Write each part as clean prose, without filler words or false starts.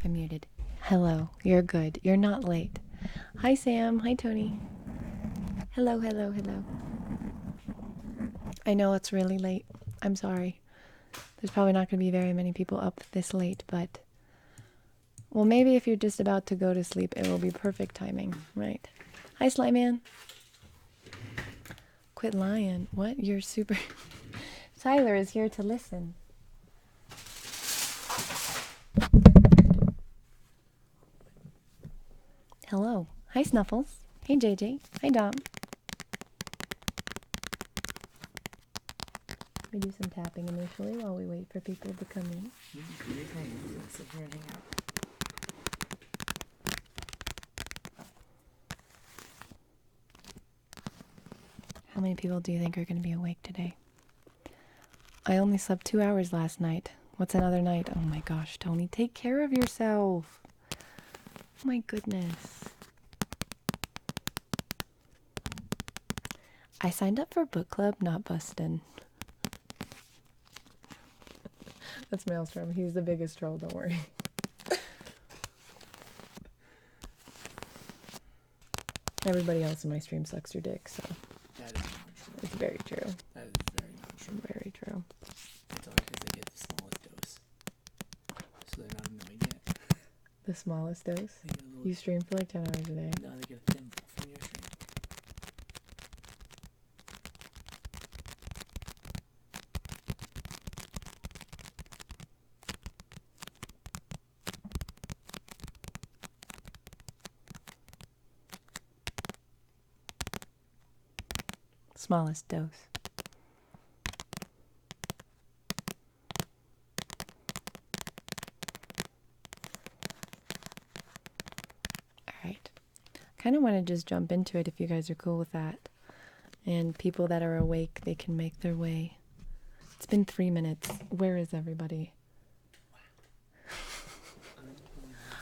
I'm muted. Hello. You're good. You're not late. Hi, Sam. Hi, Tony. Hello, hello, hello. I know it's really late. I'm sorry. There's probably not going to be very many people up this late, but... Well, maybe if you're just about to go to sleep, it will be perfect timing, right? Hi, Sly Man. Quit lying. What? You're super... Tyler is here to listen. Hello. Hi, Snuffles. Hey, JJ. Hi, Dom. We do some tapping initially while we wait for people to come in. How many people do you think are going to be awake today? I only slept 2 hours last night. What's another night? Oh my gosh, Tony, take care of yourself. Oh my goodness. I signed up for book club, not Bustin'. That's Maelstrom. He's the biggest troll, don't worry. Everybody else in my stream sucks your dick, so. That is not true. It's very true. That is very not true. Very true. It's only because they get the smallest dose. So they're not annoying yet. The smallest dose? They get a little... You stream for like 10 hours a day. No, they get a thimble from your stream. Smallest dose. Alright. Kind of want to just jump into it if you guys are cool with that. And people that are awake, they can make their way. It's been 3 minutes. Where is everybody?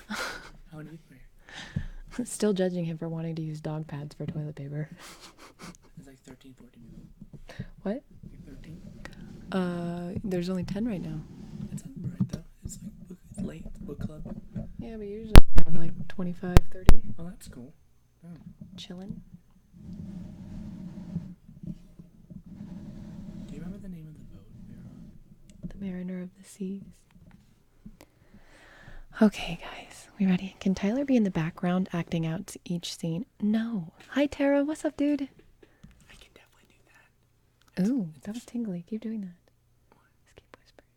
How many people are here? Still judging him for wanting to use dog pads for toilet paper. There's like 13, 14 people. What? Like 13? There's only 10 right now. It's not right though. It's like it's late. Book club. Yeah, we usually have like 25, 30. Oh, that's cool. Oh. Chilling. Do you remember the name of the boat we were on? The Mariner of the Seas. Okay, guys. We ready? Can Tyler be in the background acting out each scene? No. Hi, Tara. What's up, dude? I can definitely do that. Ooh, that was tingly. Keep doing that. Just keep whispering.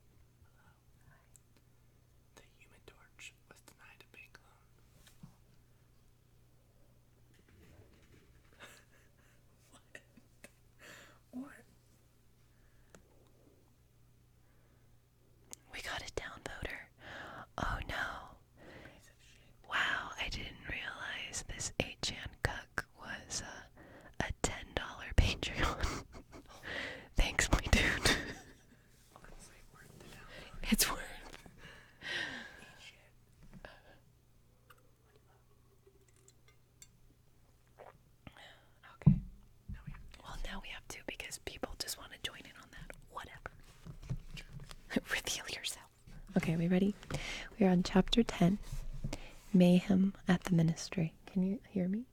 The Human Torch was denied a big loan. What? What? We got a downvoter. Oh no. Wow, I didn't realize this 8chan cuck was a $10 Patreon. Thanks, my dude. It's worth. Okay. Well, now we have to because people just want to join in on that. Whatever. Reveal yourself. Okay, we ready? We are on chapter 10. Mayhem at the Ministry. Can you hear me?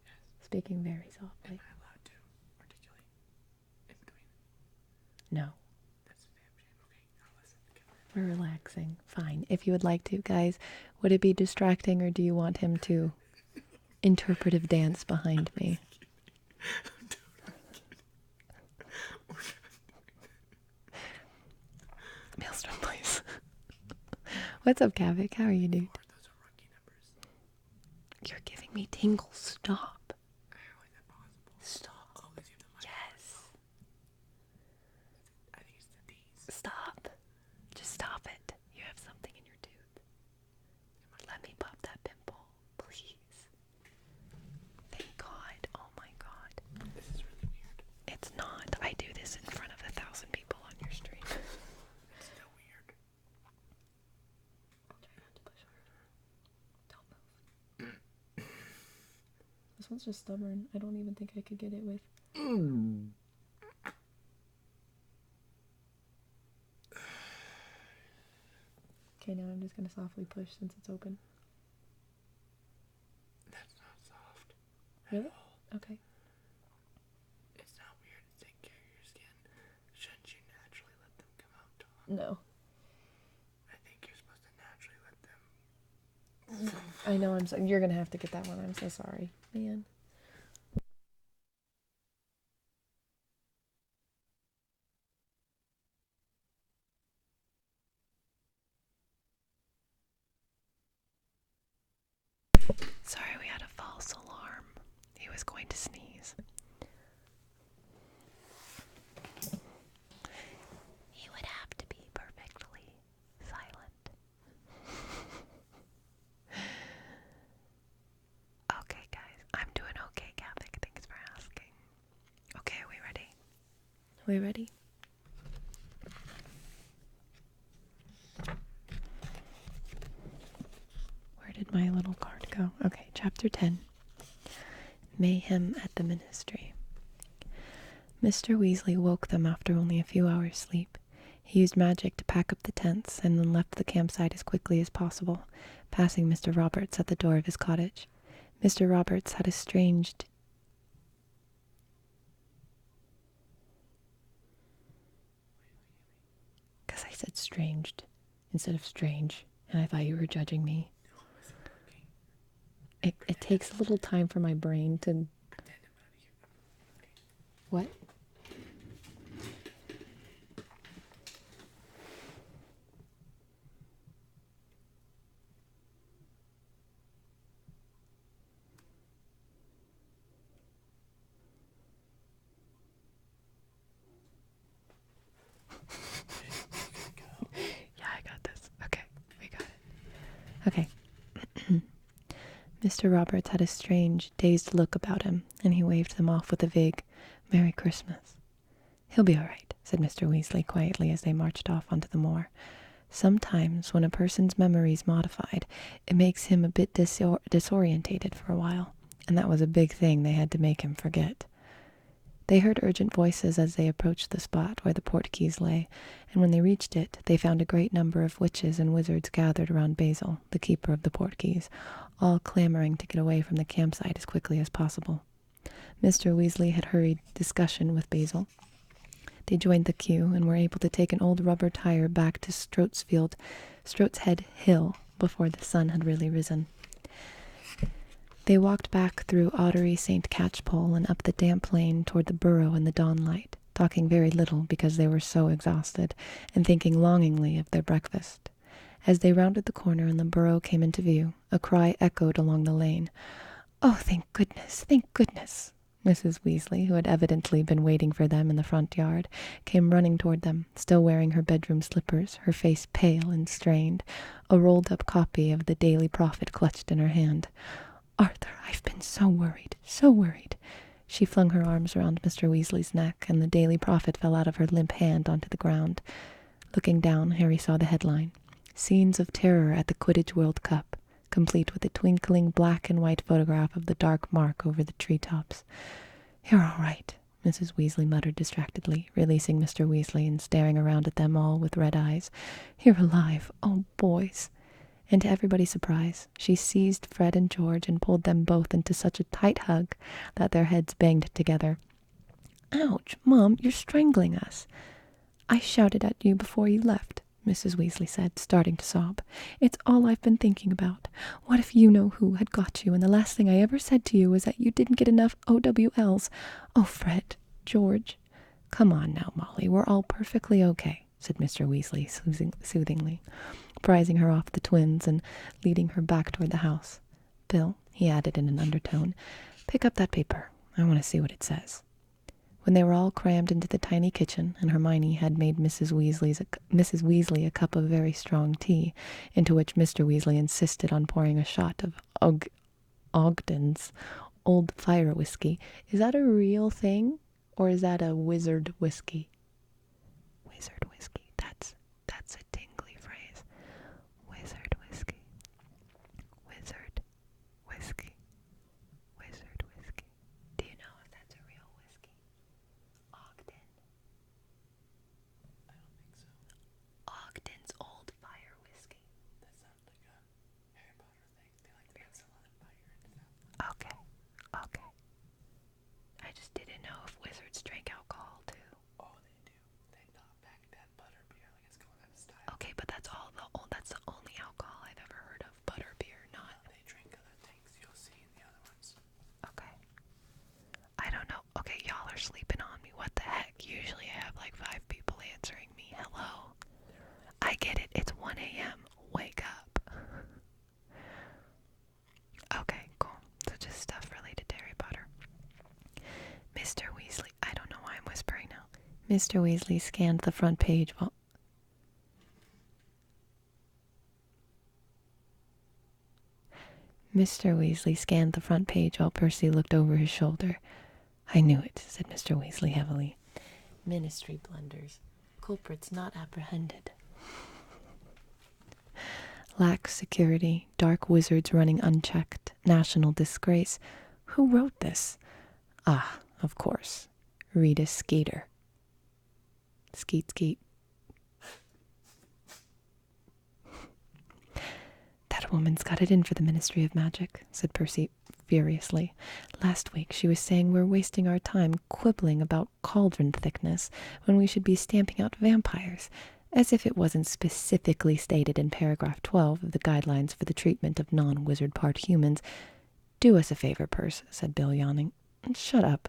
Yes. Speaking very softly. Am I allowed to articulate in between? No. That's a damn shame. Okay, I'll listen. We're relaxing. Fine. If you would like to, guys, would it be distracting or do you want him to interpretive dance behind me? Maelstrom, please. What's up, Kavik? How are you, dude? Those are rookie numbers. You're giving me tingles. Stop. How is that possible? Stop. Oh, because you have the mic. Yes. I think it's the D's. Stop. Just stop it. You have something in your tooth. Let me pop that pimple, please. Thank God. Oh my God. This is really weird. It's not. I do this in front of 1,000 people on your stream. It's still weird. I'll try not to push harder. Don't move. This one's just stubborn. I don't even think I could get it with. Okay, now I'm just going to softly push since it's open. That's not soft. Really? Okay. It's not weird to take care of your skin. Shouldn't you naturally let them come out, Tom? No. I think you're supposed to naturally let them. I know, you're going to have to get that one. I'm so sorry. Man. Sorry, we had a false alarm. He was going to sneeze. He would have to be perfectly silent. Okay, guys. I'm doing okay, Catholic. Thanks for asking. Okay, are we ready? Are we ready? Where did my little card go? Okay, chapter 10. Mayhem at the Ministry. Mr. Weasley woke them after only a few hours' sleep. He used magic to pack up the tents and then left the campsite as quickly as possible, passing Mr. Roberts at the door of his cottage. Mr. Roberts had a strange... Because I said stranged instead of strange, and I thought you were judging me. It takes a little time for my brain to... What? Yeah, I got this. Okay, we got it. Okay. Mr. Roberts had a strange, dazed look about him, and he waved them off with a vague, "Merry Christmas." "He'll be all right," said Mr. Weasley quietly as they marched off onto the moor. "Sometimes, when a person's memory's modified, it makes him a bit disorientated for a while, and that was a big thing they had to make him forget." They heard urgent voices as they approached the spot where the portkeys lay, and when they reached it, they found a great number of witches and wizards gathered around Basil, the keeper of the portkeys, all clamoring to get away from the campsite as quickly as possible. Mr. Weasley had hurried discussion with Basil. They joined the queue and were able to take an old rubber tire back to Stroat's Head Hill before the sun had really risen. They walked back through Ottery St. Catchpole and up the damp lane toward the burrow in the dawnlight, talking very little because they were so exhausted, and thinking longingly of their breakfast. As they rounded the corner and the burrow came into view, a cry echoed along the lane. "Oh, thank goodness, thank goodness!" Mrs. Weasley, who had evidently been waiting for them in the front yard, came running toward them, still wearing her bedroom slippers, her face pale and strained, a rolled-up copy of the Daily Prophet clutched in her hand. "Arthur, I've been so worried, so worried." She flung her arms around Mr. Weasley's neck, and the Daily Prophet fell out of her limp hand onto the ground. Looking down, Harry saw the headline, "Scenes of Terror at the Quidditch World Cup," complete with a twinkling black and white photograph of the dark mark over the treetops. "You're all right," Mrs. Weasley muttered distractedly, releasing Mr. Weasley and staring around at them all with red eyes. "You're alive. Oh, boys." And to everybody's surprise, she seized Fred and George and pulled them both into such a tight hug that their heads banged together. "Ouch, Mom, you're strangling us." "I shouted at you before you left," Mrs. Weasley said, starting to sob. "It's all I've been thinking about. What if you know who had got you, and the last thing I ever said to you was that you didn't get enough OWLs. Oh, Fred, George." "Come on now, Molly, we're all perfectly okay," said Mr. Weasley soothingly, prizing her off the twins and leading her back toward the house. "Bill," he added in an undertone, "pick up that paper. I want to see what it says." When they were all crammed into the tiny kitchen, and Hermione had made Mrs. Weasley a cup of very strong tea, into which Mr. Weasley insisted on pouring a shot of Ogden's old fire whiskey. Is that a real thing, or is that a wizard whiskey? Wizard whiskey. That's a tingly phrase. Wizard whiskey. Wizard whiskey. Wizard whiskey. Do you know if that's a real whiskey? Ogden. I don't think so. Ogden's old fire whiskey. Mr. Weasley scanned the front page while... Mr. Weasley scanned the front page while Percy looked over his shoulder. I knew it, said Mr. Weasley heavily. Ministry blunders. Culprits not apprehended. Lax security, dark wizards running unchecked, national disgrace. Who wrote this? Ah, of course. Rita Skeeter. Skeet, skeet. That woman's got it in for the Ministry of Magic, said Percy furiously. Last week she was saying we're wasting our time quibbling about cauldron thickness when we should be stamping out vampires, as if it wasn't specifically stated in paragraph 12 of the guidelines for the treatment of non-wizard part humans. Do us a favor, Percy, said Bill, yawning. Shut up.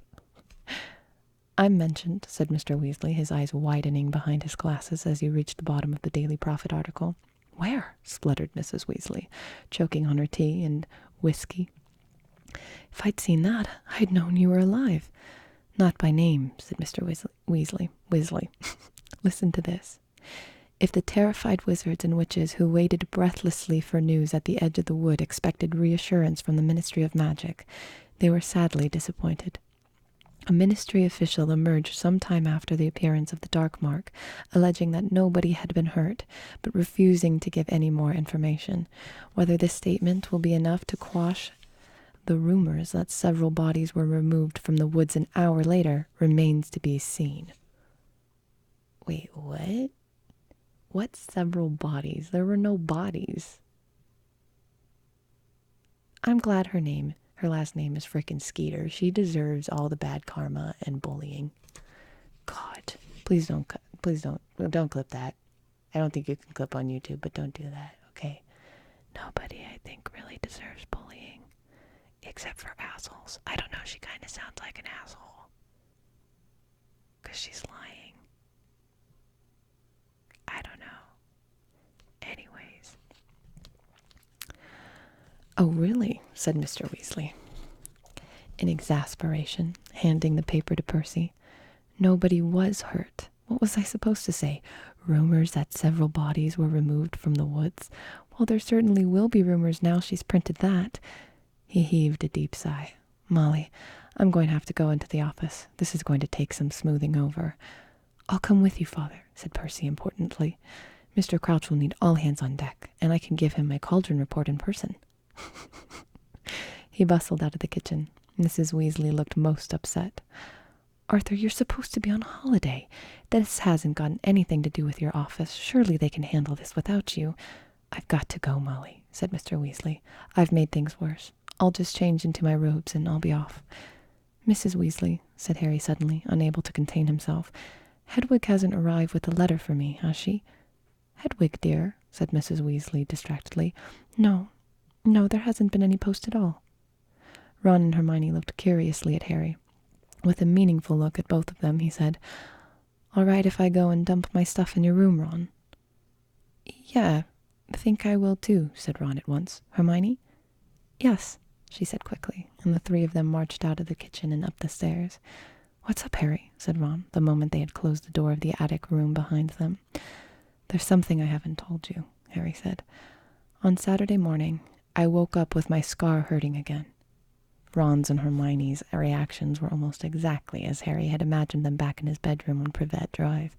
I'm mentioned, said Mr. Weasley, his eyes widening behind his glasses as he reached the bottom of the Daily Prophet article. Where? Spluttered Mrs. Weasley, choking on her tea and whiskey. If I'd seen that, I'd known you were alive. Not by name, said Mr. Weasley. Listen to this. If the terrified wizards and witches who waited breathlessly for news at the edge of the wood expected reassurance from the Ministry of Magic, they were sadly disappointed. A ministry official emerged some time after the appearance of the Dark Mark, alleging that nobody had been hurt, but refusing to give any more information. Whether this statement will be enough to quash the rumors that several bodies were removed from the woods an hour later remains to be seen. Wait, what? What several bodies? There were no bodies. I'm glad her last name is frickin' Skeeter. She deserves all the bad karma and bullying. God, please don't clip that. I don't think you can clip on YouTube, but don't do that, okay? Nobody, I think, really deserves bullying. Except for assholes. I don't know, she kind of sounds like an asshole. Because she's lying. I don't know. Anyways. Oh, really? Said Mr. Weasley, in exasperation, handing the paper to Percy. Nobody was hurt. What was I supposed to say? Rumors that several bodies were removed from the woods? Well, there certainly will be rumors now she's printed that. He heaved a deep sigh. Molly, I'm going to have to go into the office. This is going to take some smoothing over. I'll come with you, Father, said Percy importantly. Mr. Crouch will need all hands on deck, and I can give him my cauldron report in person. He bustled out of the kitchen. Mrs. Weasley looked most upset. Arthur, you're supposed to be on holiday. This hasn't got anything to do with your office. Surely they can handle this without you. I've got to go, Molly, said Mr. Weasley. I've made things worse. I'll just change into my robes and I'll be off. Mrs. Weasley, said Harry suddenly, unable to contain himself, Hedwig hasn't arrived with a letter for me, has she? Hedwig, dear, said Mrs. Weasley distractedly. No, there hasn't been any post at all. Ron and Hermione looked curiously at Harry. With a meaningful look at both of them, he said, All right if I go and dump my stuff in your room, Ron? Yeah, I think I will too, said Ron at once. Hermione? Yes, she said quickly, and the three of them marched out of the kitchen and up the stairs. What's up, Harry? Said Ron, the moment they had closed the door of the attic room behind them. There's something I haven't told you, Harry said. On Saturday morning, I woke up with my scar hurting again. Ron's and Hermione's reactions were almost exactly as Harry had imagined them back in his bedroom on Privet Drive.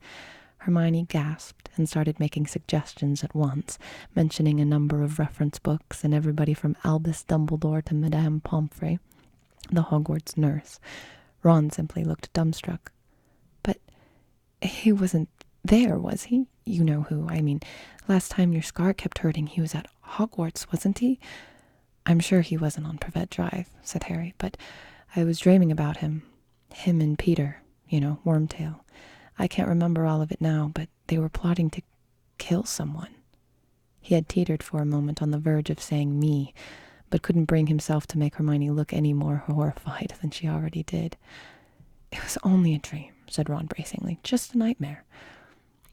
Hermione gasped and started making suggestions at once, mentioning a number of reference books and everybody from Albus Dumbledore to Madame Pomfrey, the Hogwarts nurse. Ron simply looked dumbstruck. But he wasn't there, was he? You know who. I mean, last time your scar kept hurting, he was at Hogwarts, wasn't he? I'm sure he wasn't on Privet Drive, said Harry, but I was dreaming about him. Him and Peter, Wormtail. I can't remember all of it now, but they were plotting to kill someone. He had teetered for a moment on the verge of saying me, but couldn't bring himself to make Hermione look any more horrified than she already did. It was only a dream, said Ron bracingly. Just a nightmare.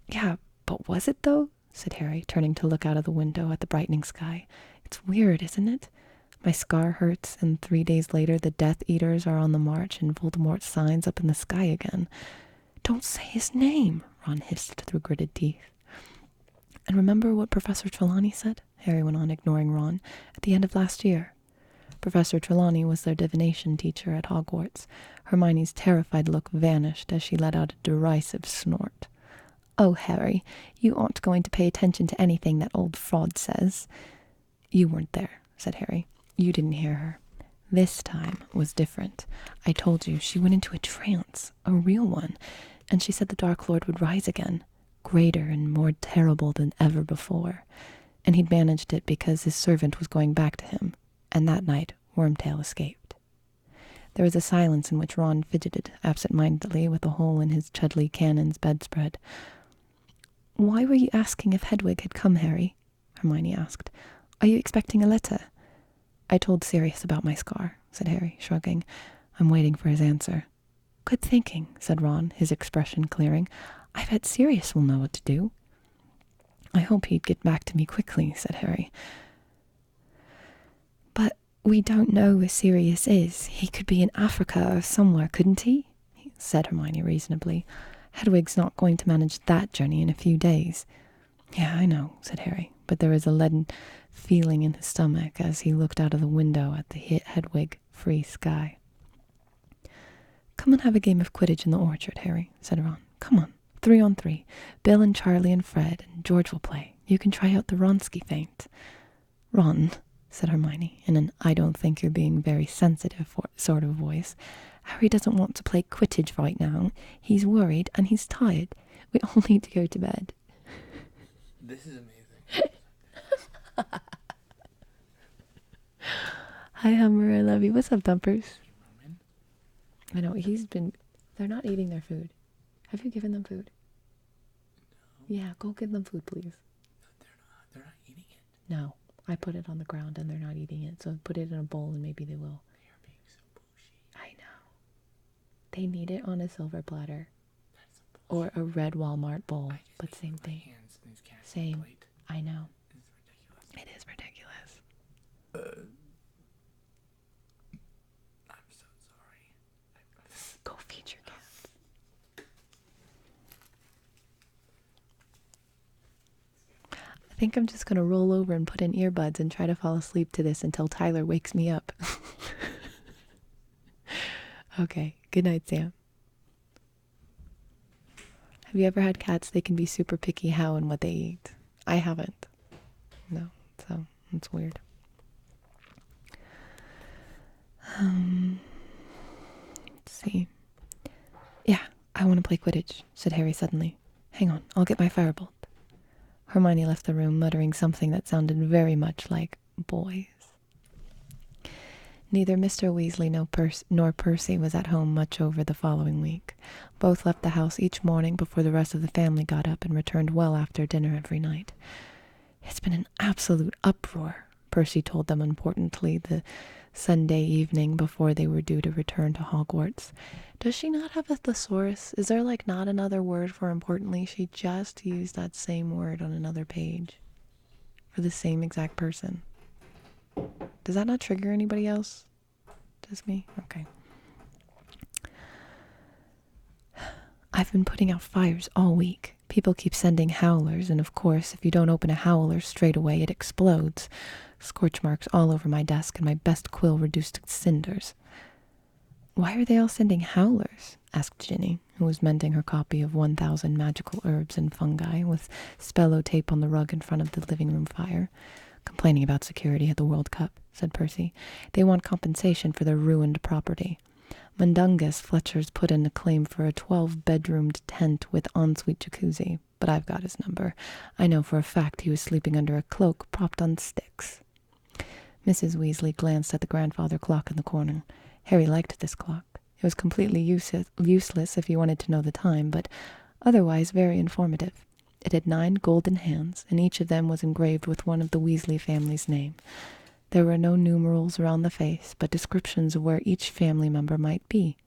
Yeah, but was it, though? Said Harry, turning to look out of the window at the brightening sky. It's weird, isn't it? My scar hurts, and 3 days later the Death Eaters are on the march and Voldemort's signs up in the sky again. Don't say his name, Ron hissed through gritted teeth. And remember what Professor Trelawney said? Harry went on, ignoring Ron, at the end of last year. Professor Trelawney was their divination teacher at Hogwarts. Hermione's terrified look vanished as she let out a derisive snort. Oh, Harry, you aren't going to pay attention to anything that old fraud says. You weren't there, said Harry. You didn't hear her. This time was different. I told you, she went into a trance, a real one, and she said the Dark Lord would rise again, greater and more terrible than ever before. And he'd managed it because his servant was going back to him, and that night Wormtail escaped. There was a silence in which Ron fidgeted absent-mindedly with a hole in his Chudley Cannon's bedspread. Why were you asking if Hedwig had come, Harry? Hermione asked. Are you expecting a letter? I told Sirius about my scar, said Harry, shrugging. I'm waiting for his answer. Good thinking, said Ron, his expression clearing. I bet Sirius will know what to do. I hope he'd get back to me quickly, said Harry. But we don't know where Sirius is. He could be in Africa or somewhere, couldn't he? Said Hermione reasonably. Hedwig's not going to manage that journey in a few days. Yeah, I know, said Harry, but there was a leaden feeling in his stomach as he looked out of the window at the Hedwig-free sky. Come and have a game of Quidditch in the orchard, Harry, said Ron. Come on, 3-on-3. Bill and Charlie and Fred, and George will play. You can try out the Wronski feint. Ron, said Hermione, in an I don't think you're being very sensitive sort of voice. Harry doesn't want to play Quidditch right now. He's worried and he's tired. We all need to go to bed. This is amazing. Hi, Hummer, I love you. What's up, Dumpers? I know, they're not eating their food. Have you given them food? No. Yeah, go give them food, please. No, they're not eating it. No, I put it on the ground and they're not eating it, so put it in a bowl and maybe they will. They are being so pushy. I know. They need it on a silver platter. That's so or a red Walmart bowl, but make same my thing. hands in these cans Same. plate. I know. It's ridiculous. It is ridiculous. I'm so sorry. Go feed your cats. I think I'm just going to roll over and put in earbuds and try to fall asleep to this until Tyler wakes me up. Okay, good night, Sam. Have you ever had cats? They can be super picky how and what they eat. I haven't. No, so it's weird. Let's see. Yeah, I want to play Quidditch, said Harry suddenly. Hang on, I'll get my firebolt. Hermione left the room, muttering something that sounded very much like boys. Neither Mr. Weasley nor Percy was at home much over the following week. Both left the house each morning before the rest of the family got up and returned well after dinner every night. It's been an absolute uproar, Percy told them importantly the Sunday evening before they were due to return to Hogwarts. Does she not have a thesaurus? Is there not another word for importantly? She just used that same word on another page for the same exact person. Does that not trigger anybody else? Just me? Okay. I've been putting out fires all week. People keep sending howlers, and of course, if you don't open a howler straight away, it explodes. Scorch marks all over my desk and my best quill reduced to cinders. Why are they all sending howlers? Asked Ginny, who was mending her copy of 1000 Magical Herbs and Fungi with spello tape on the rug in front of the living room fire. Complaining about security at the World Cup, said Percy. They want compensation for their ruined property. Mundungus Fletcher's put in a claim for a 12-bedroomed tent with ensuite jacuzzi, but I've got his number. I know for a fact he was sleeping under a cloak propped on sticks. Mrs. Weasley glanced at the grandfather clock in the corner. Harry liked this clock. It was completely useless if you wanted to know the time, but otherwise very informative. It had 9 golden hands, and each of them was engraved with one of the Weasley family's name. There were no numerals around the face, but descriptions of where each family member might be.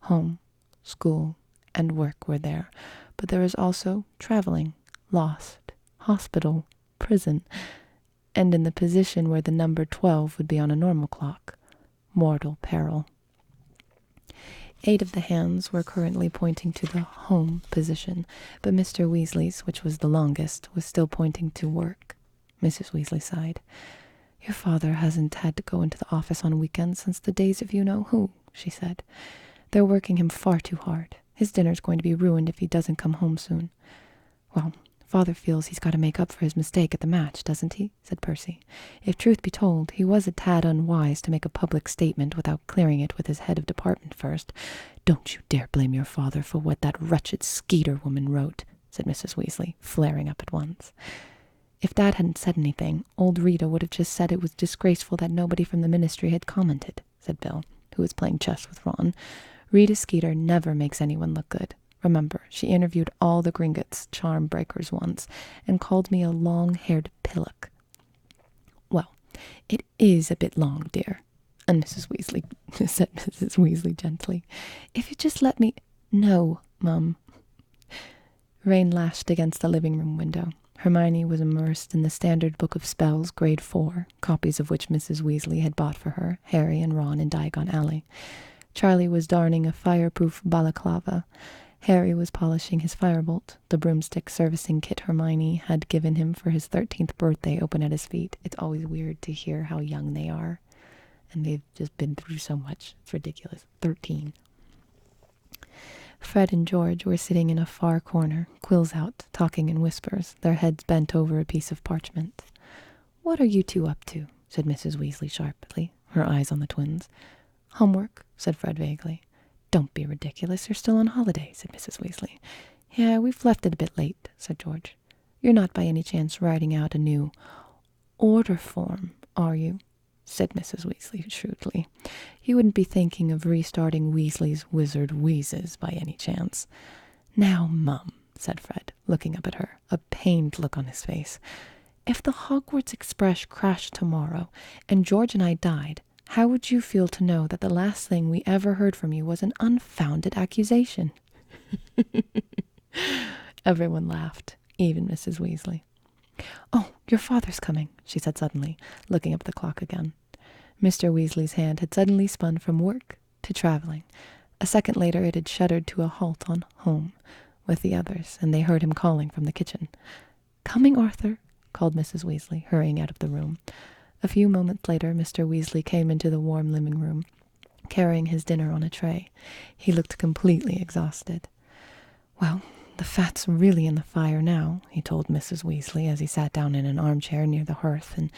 Home, school, and work were there, but there was also traveling, lost, hospital, prison, and in the position where the number 12 would be on a normal clock, mortal peril. 8 of the hands were currently pointing to the home position, but Mr. Weasley's, which was the longest, was still pointing to work. Mrs. Weasley sighed. Your father hasn't had to go into the office on weekends since the days of you-know-who, she said. They're working him far too hard. His dinner's going to be ruined if he doesn't come home soon. Well, Father feels he's got to make up for his mistake at the match, doesn't he? Said Percy. If truth be told, he was a tad unwise to make a public statement without clearing it with his head of department first. Don't you dare blame your father for what that wretched Skeeter woman wrote, said Mrs. Weasley, flaring up at once. If Dad hadn't said anything, old Rita would have just said it was disgraceful that nobody from the ministry had commented, said Bill, who was playing chess with Ron. Rita Skeeter never makes anyone look good. Remember, she interviewed all the Gringotts charm breakers once and called me a long-haired pillock. Well, it is a bit long, dear, and Mrs. Weasley said Mrs. Weasley gently. If you just let me... No, Mum. Rain lashed against the living room window. Hermione was immersed in the Standard Book of Spells, Grade 4, copies of which Mrs. Weasley had bought for her, Harry and Ron in Diagon Alley. Charlie was darning a fireproof balaclava. Harry was polishing his firebolt, the broomstick servicing kit Hermione had given him for his 13th birthday open at his feet. It's always weird to hear how young they are, and they've just been through so much. It's ridiculous. 13. Fred and George were sitting in a far corner, quills out, talking in whispers, their heads bent over a piece of parchment. What are you two up to? Said Mrs. Weasley sharply, her eyes on the twins. Homework, said Fred vaguely. Don't be ridiculous, you're still on holiday, said Mrs. Weasley. Yeah, we've left it a bit late, said George. You're not by any chance writing out a new order form, are you? Said Mrs. Weasley shrewdly. You wouldn't be thinking of restarting Weasley's Wizard Wheezes by any chance. Now, Mum, said Fred, looking up at her, a pained look on his face. If the Hogwarts Express crashed tomorrow and George and I died, how would you feel to know that the last thing we ever heard from you was an unfounded accusation? Everyone laughed, even Mrs. Weasley. Oh, your father's coming, she said suddenly, looking up at the clock again. Mr. Weasley's hand had suddenly spun from work to traveling. A second later it had shuddered to a halt on home with the others, and they heard him calling from the kitchen. Coming, Arthur, called Mrs. Weasley, hurrying out of the room. A few moments later Mr. Weasley came into the warm living room, carrying his dinner on a tray. He looked completely exhausted. Well, the fat's really in the fire now, he told Mrs. Weasley as he sat down in an armchair near the hearth and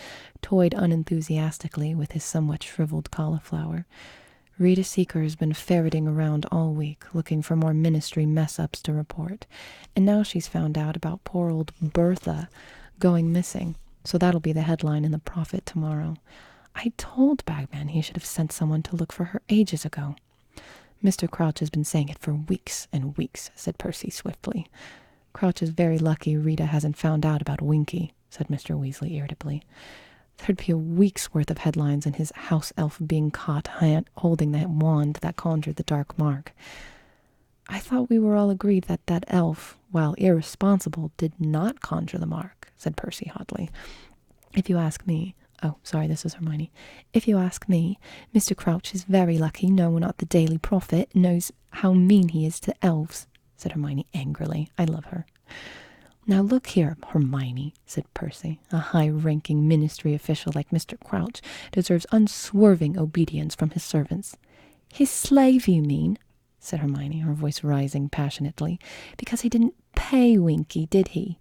toyed unenthusiastically with his somewhat shriveled cauliflower. Rita Seeker has been ferreting around all week, looking for more ministry mess-ups to report, and now she's found out about poor old Bertha going missing, so that'll be the headline in the Prophet tomorrow. I told Bagman he should have sent someone to look for her ages ago. Mr. Crouch has been saying it for weeks and weeks, said Percy swiftly. Crouch is very lucky Rita hasn't found out about Winky, said Mr. Weasley irritably. There'd be a week's worth of headlines in his house elf being caught holding that wand that conjured the dark mark. I thought we were all agreed that that elf, while irresponsible, did not conjure the mark, said Percy hotly. If you ask me... Oh, sorry, this is Hermione. If you ask me, Mr. Crouch is very lucky no one at the Daily Prophet knows how mean he is to elves, said Hermione angrily. I love her. Now look here, Hermione, said Percy. A high-ranking ministry official like Mr. Crouch deserves unswerving obedience from his servants. His slave, you mean? Said Hermione, her voice rising passionately. Because he didn't pay Winky, did he?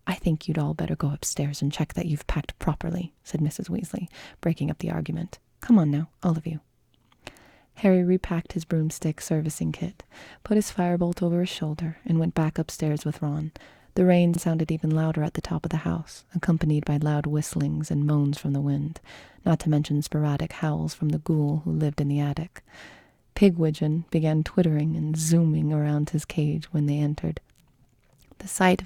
I think you'd all better go upstairs and check that you've packed properly, said Mrs. Weasley, breaking up the argument. Come on now, all of you. Harry repacked his broomstick servicing kit, put his firebolt over his shoulder, and went back upstairs with Ron. The rain sounded even louder at the top of the house, accompanied by loud whistlings and moans from the wind, not to mention sporadic howls from the ghoul who lived in the attic. Pigwidgeon began twittering and zooming around his cage when they entered. The sight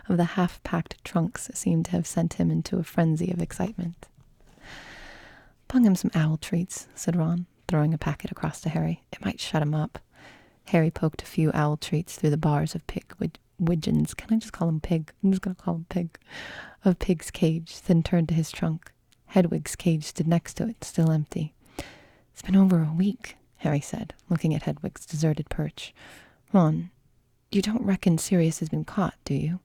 of the half-packed trunks seemed to have sent him into a frenzy of excitement. Bung him some owl treats, said Ron, throwing a packet across to Harry. It might shut him up. Harry poked a few owl treats through the bars of Pigwidgeon's. Can I just call him Pig? I'm just going to call him Pig. Of Pig's cage, then turned to his trunk. Hedwig's cage stood next to it, still empty. It's been over a week, Harry said, looking at Hedwig's deserted perch. Ron, you don't reckon Sirius has been caught, do you?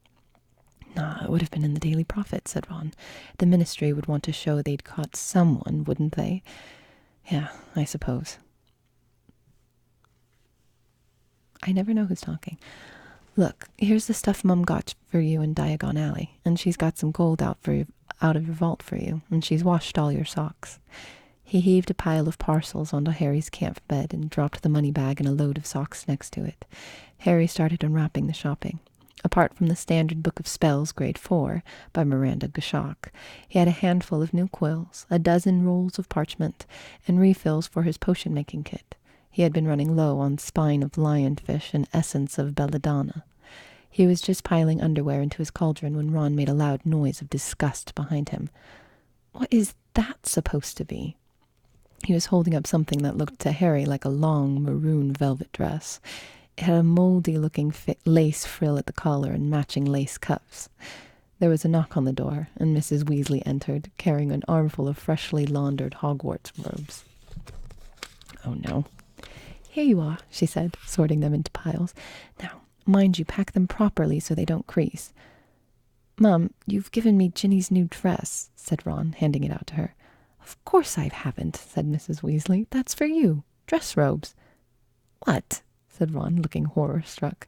Nah, it would have been in the Daily Prophet, said Ron. The Ministry would want to show they'd caught someone, wouldn't they? Yeah, I suppose. I never know who's talking. Look, here's the stuff Mum got for you in Diagon Alley, and she's got some gold out of your vault for you, and she's washed all your socks. He heaved a pile of parcels onto Harry's camp bed and dropped the money bag and a load of socks next to it. Harry started unwrapping the shopping. Apart from the Standard Book of Spells, Grade 4, by Miranda Gashok, he had a handful of new quills, a dozen rolls of parchment, and refills for his potion-making kit. He had been running low on spine of lionfish and essence of belladonna. He was just piling underwear into his cauldron when Ron made a loud noise of disgust behind him. What is that supposed to be? He was holding up something that looked to Harry like a long maroon velvet dress. It had a moldy-looking lace frill at the collar and matching lace cuffs. There was a knock on the door, and Mrs. Weasley entered, carrying an armful of freshly laundered Hogwarts robes. Oh, no. Here you are, she said, sorting them into piles. Now, mind you, pack them properly so they don't crease. Mum, you've given me Ginny's new dress, said Ron, handing it out to her. Of course I haven't, said Mrs. Weasley. That's for you. Dress robes. What? Said Ron, looking horror-struck.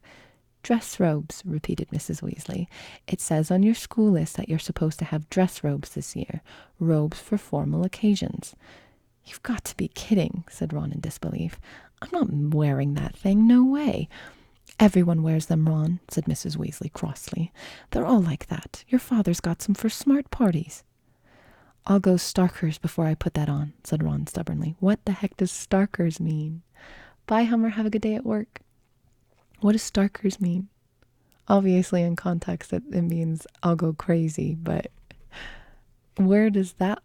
Dress robes, repeated Mrs. Weasley. It says on your school list that you're supposed to have dress robes this year. Robes for formal occasions. You've got to be kidding, said Ron in disbelief. I'm not wearing that thing, no way. Everyone wears them, Ron, said Mrs. Weasley crossly. They're all like that. Your father's got some for smart parties. I'll go Starkers before I put that on, said Ron stubbornly. What the heck does Starkers mean? Bye, Hummer. Have a good day at work. What does Starkers mean? Obviously, in context, it means I'll go crazy, but where does that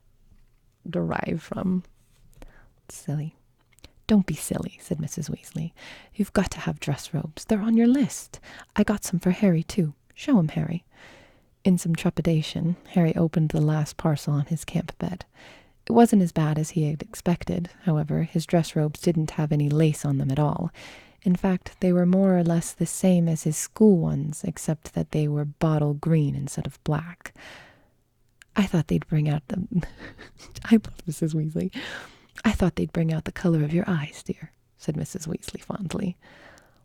derive from? It's silly. Don't be silly, said Mrs. Weasley. You've got to have dress robes. They're on your list. I got some for Harry, too. Show him, Harry. In some trepidation, Harry opened the last parcel on his camp bed. It wasn't as bad as he had expected. However, his dress robes didn't have any lace on them at all. In fact, they were more or less the same as his school ones, except that they were bottle green instead of black. I thought they'd bring out the... I love Mrs. Weasley. I thought they'd bring out the color of your eyes, dear, said Mrs. Weasley fondly.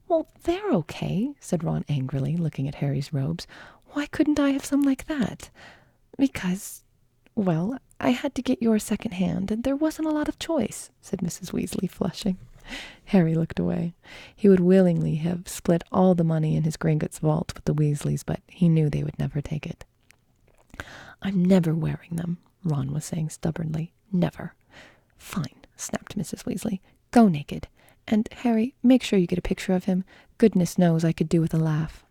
Well, they're okay, said Ron angrily, looking at Harry's robes. Why couldn't I have some like that? Because, well, I had to get yours second-hand, and there wasn't a lot of choice, said Mrs. Weasley, flushing. Harry looked away. He would willingly have split all the money in his Gringotts vault with the Weasleys, but he knew they would never take it. I'm never wearing them, Ron was saying stubbornly. Never. Fine, snapped Mrs. Weasley. Go naked. And, Harry, make sure you get a picture of him. Goodness knows I could do with a laugh.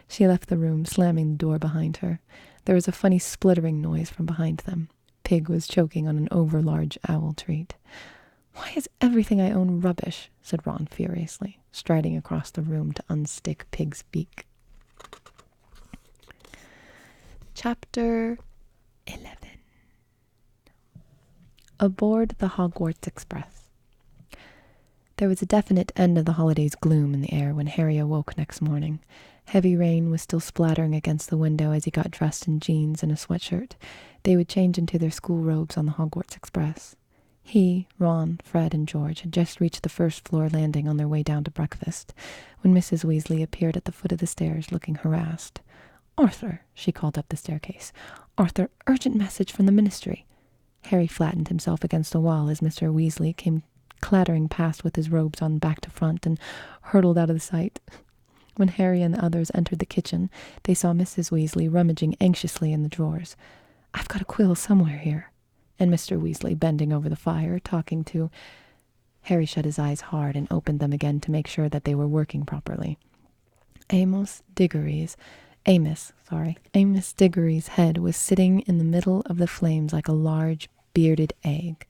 She left the room, slamming the door behind her. There was a funny splittering noise from behind them. Pig was choking on an overlarge owl treat. Why is everything I own rubbish? Said Ron furiously, striding across the room to unstick Pig's beak. Chapter 11. Aboard the Hogwarts Express. There was a definite end of the holiday's gloom in the air when Harry awoke next morning. Heavy rain was still splattering against the window as he got dressed in jeans and a sweatshirt. They would change into their school robes on the Hogwarts Express. He, Ron, Fred, and George had just reached the first-floor landing on their way down to breakfast, when Mrs. Weasley appeared at the foot of the stairs looking harassed. Arthur, she called up the staircase. Arthur, urgent message from the Ministry. Harry flattened himself against the wall as Mr. Weasley came clattering past with his robes on back to front and hurtled out of the sight. When Harry and the others entered the kitchen, they saw Mrs. Weasley rummaging anxiously in the drawers. I've got a quill somewhere here. And Mr. Weasley bending over the fire, talking to... Harry shut his eyes hard and opened them again to make sure that they were working properly. Amos Diggory's head was sitting in the middle of the flames like a large, bearded egg.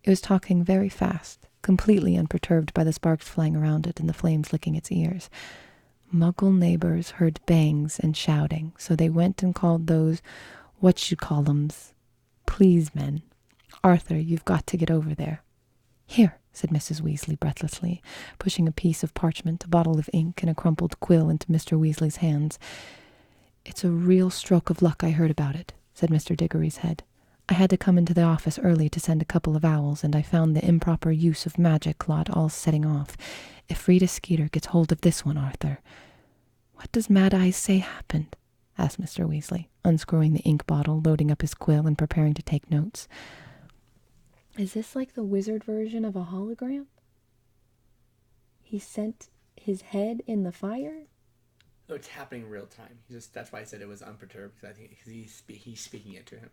It was talking very fast, completely unperturbed by the sparks flying around it and the flames licking its ears. Muggle neighbors heard bangs and shouting, so they went and called those what-you-call-ems, please men. Arthur, you've got to get over there. Here, said Mrs. Weasley breathlessly, pushing a piece of parchment, a bottle of ink, and a crumpled quill into Mr. Weasley's hands. "It's a real stroke of luck I heard about it," said Mr. Diggory's head. "I had to come into the office early to send a couple of owls, and I found the improper use of magic lot all setting off. If Rita Skeeter gets hold of this one, Arthur—" "What does Mad Eyes say happened?" asked Mr. Weasley, unscrewing the ink bottle, loading up his quill, and preparing to take notes. Is this like the wizard version of a hologram? He sent his head in the fire? So it's happening real time. That's why I said it was unperturbed, because I think he's speaking it to him.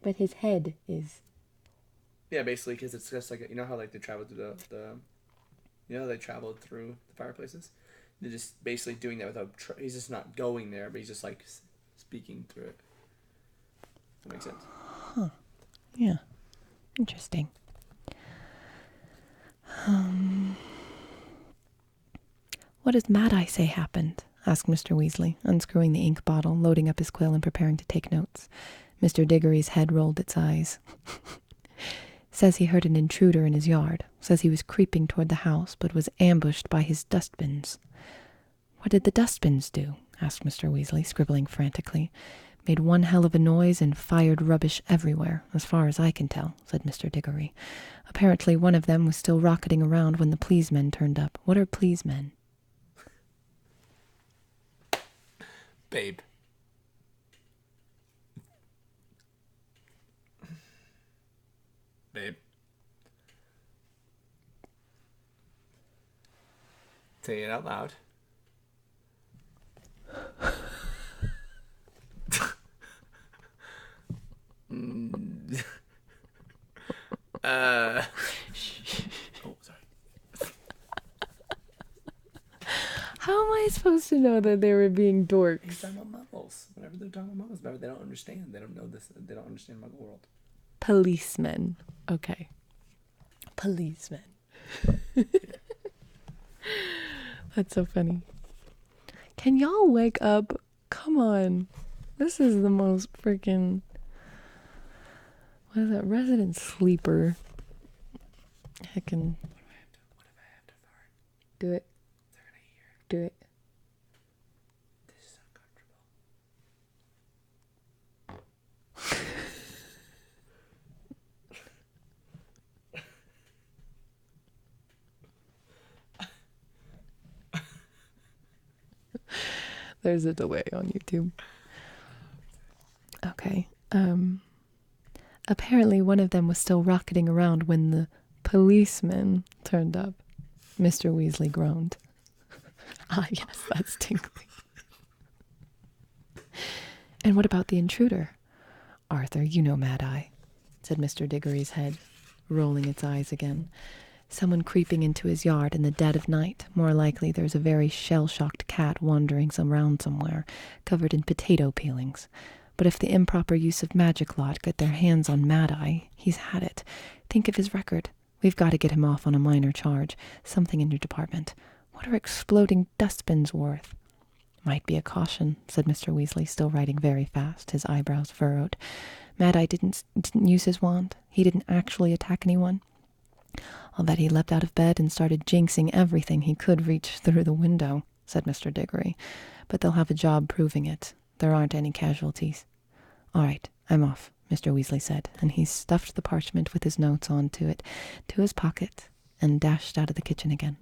But his head is... Yeah, basically, because it's just like, you know how like they travel through you know, they traveled through the fireplaces? They're just basically doing that without, he's just not going there, but he's just like speaking through it. That makes sense. Huh. Yeah. Interesting. What does Mad Eye say happened? Asked Mr. Weasley, unscrewing the ink bottle, loading up his quill, and preparing to take notes. Mr. Diggory's head rolled its eyes. Says he heard an intruder in his yard. Says he was creeping toward the house, but was ambushed by his dustbins. What did the dustbins do? Asked Mr. Weasley, scribbling frantically. Made one hell of a noise and fired rubbish everywhere, as far as I can tell, said Mr. Diggory. Apparently one of them was still rocketing around when the pleasemen turned up. What are pleasemen? Babe. Babe. Say it out loud. Oh, sorry. How am I supposed to know that they were being dorks? He's talking about muggles. Whenever they're talking about muggles, remember, they don't understand. They don't know this. They don't understand muggle world. Policemen. Okay. Policemen. That's so funny. Can y'all wake up? Come on. This is the most freaking... What is that? Resident sleeper. Heckin'. What if I have to fart? Do it. They're gonna hear. Do it. This is uncomfortable. There's a delay on YouTube. Okay. Apparently one of them was still rocketing around when the policeman turned up. Mr. Weasley groaned. Ah, yes, that's tingly. And what about the intruder? Arthur, you know Mad Eye, said Mr. Diggory's head, rolling its eyes again. Someone creeping into his yard in the dead of night. More likely there's a very shell-shocked cat wandering around somewhere, covered in potato peelings. But if the improper use of magic lot get their hands on Mad Eye, he's had it. Think of his record. We've got to get him off on a minor charge. Something in your department. What are exploding dustbins worth? Might be a caution, said Mr. Weasley, still writing very fast, his eyebrows furrowed. Mad Eye didn't use his wand. He didn't actually attack anyone. I'll bet he leapt out of bed and started jinxing everything he could reach through the window, said Mr. Diggory. But they'll have a job proving it. There aren't any casualties. All right, I'm off, Mr. Weasley said, and he stuffed the parchment with his notes onto it to his pocket and dashed out of the kitchen again.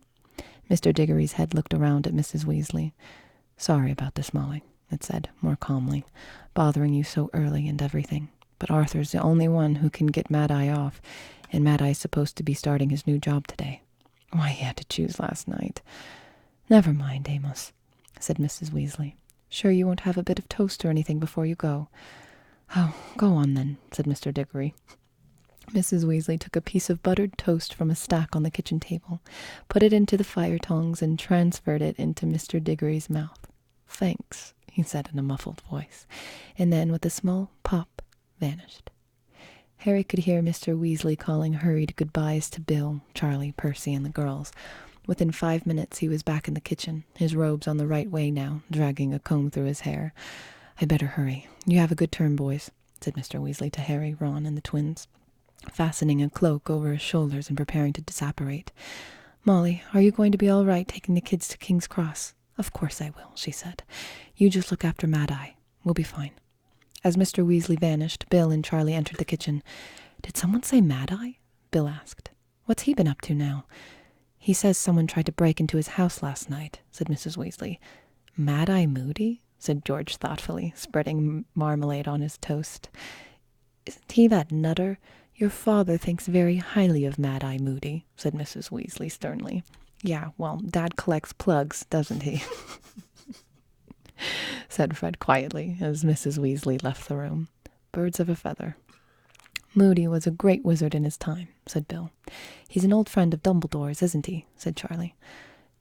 Mr. Diggory's head looked around at Mrs. Weasley. Sorry about this, Molly, it said, more calmly, bothering you so early and everything. But Arthur's the only one who can get Mad Eye off, and Mad Eye's supposed to be starting his new job today. Why, he had to choose last night. Never mind, Amos, said Mrs. Weasley. Sure you won't have a bit of toast or anything before you go? Oh, go on then, said Mr. Diggory. Mrs. Weasley took a piece of buttered toast from a stack on the kitchen table, put it into the fire tongs, and transferred it into Mr. Diggory's mouth. Thanks, he said in a muffled voice, and then, with a small pop, vanished. Harry could hear Mr. Weasley calling hurried goodbyes to Bill, Charlie, Percy, and the girls. Within 5 minutes he was back in the kitchen, his robes on the right way now, dragging a comb through his hair. I'd better hurry. You have a good turn, boys, said Mr. Weasley to Harry, Ron, and the twins. fastening a cloak over his shoulders and preparing to disapparate. "Molly, are you going to be all right taking the kids to King's Cross?" "Of course I will," she said. "You just look after Mad-Eye. We'll be fine." As Mr. Weasley vanished, Bill and Charlie entered the kitchen. "Did someone say Mad-Eye?" Bill asked. "What's he been up to now?" "He says someone tried to break into his house last night," said Mrs. Weasley. "Mad-Eye Moody?" said George thoughtfully, spreading marmalade on his toast. "Isn't he that nutter? Your father thinks very highly of Mad-Eye Moody," said Mrs. Weasley sternly. "Yeah, well, Dad collects plugs, doesn't he?" said Fred quietly as Mrs. Weasley left the room. "Birds of a feather." "Moody was a great wizard in his time," said Bill. "He's an old friend of Dumbledore's, isn't he?" said Charlie.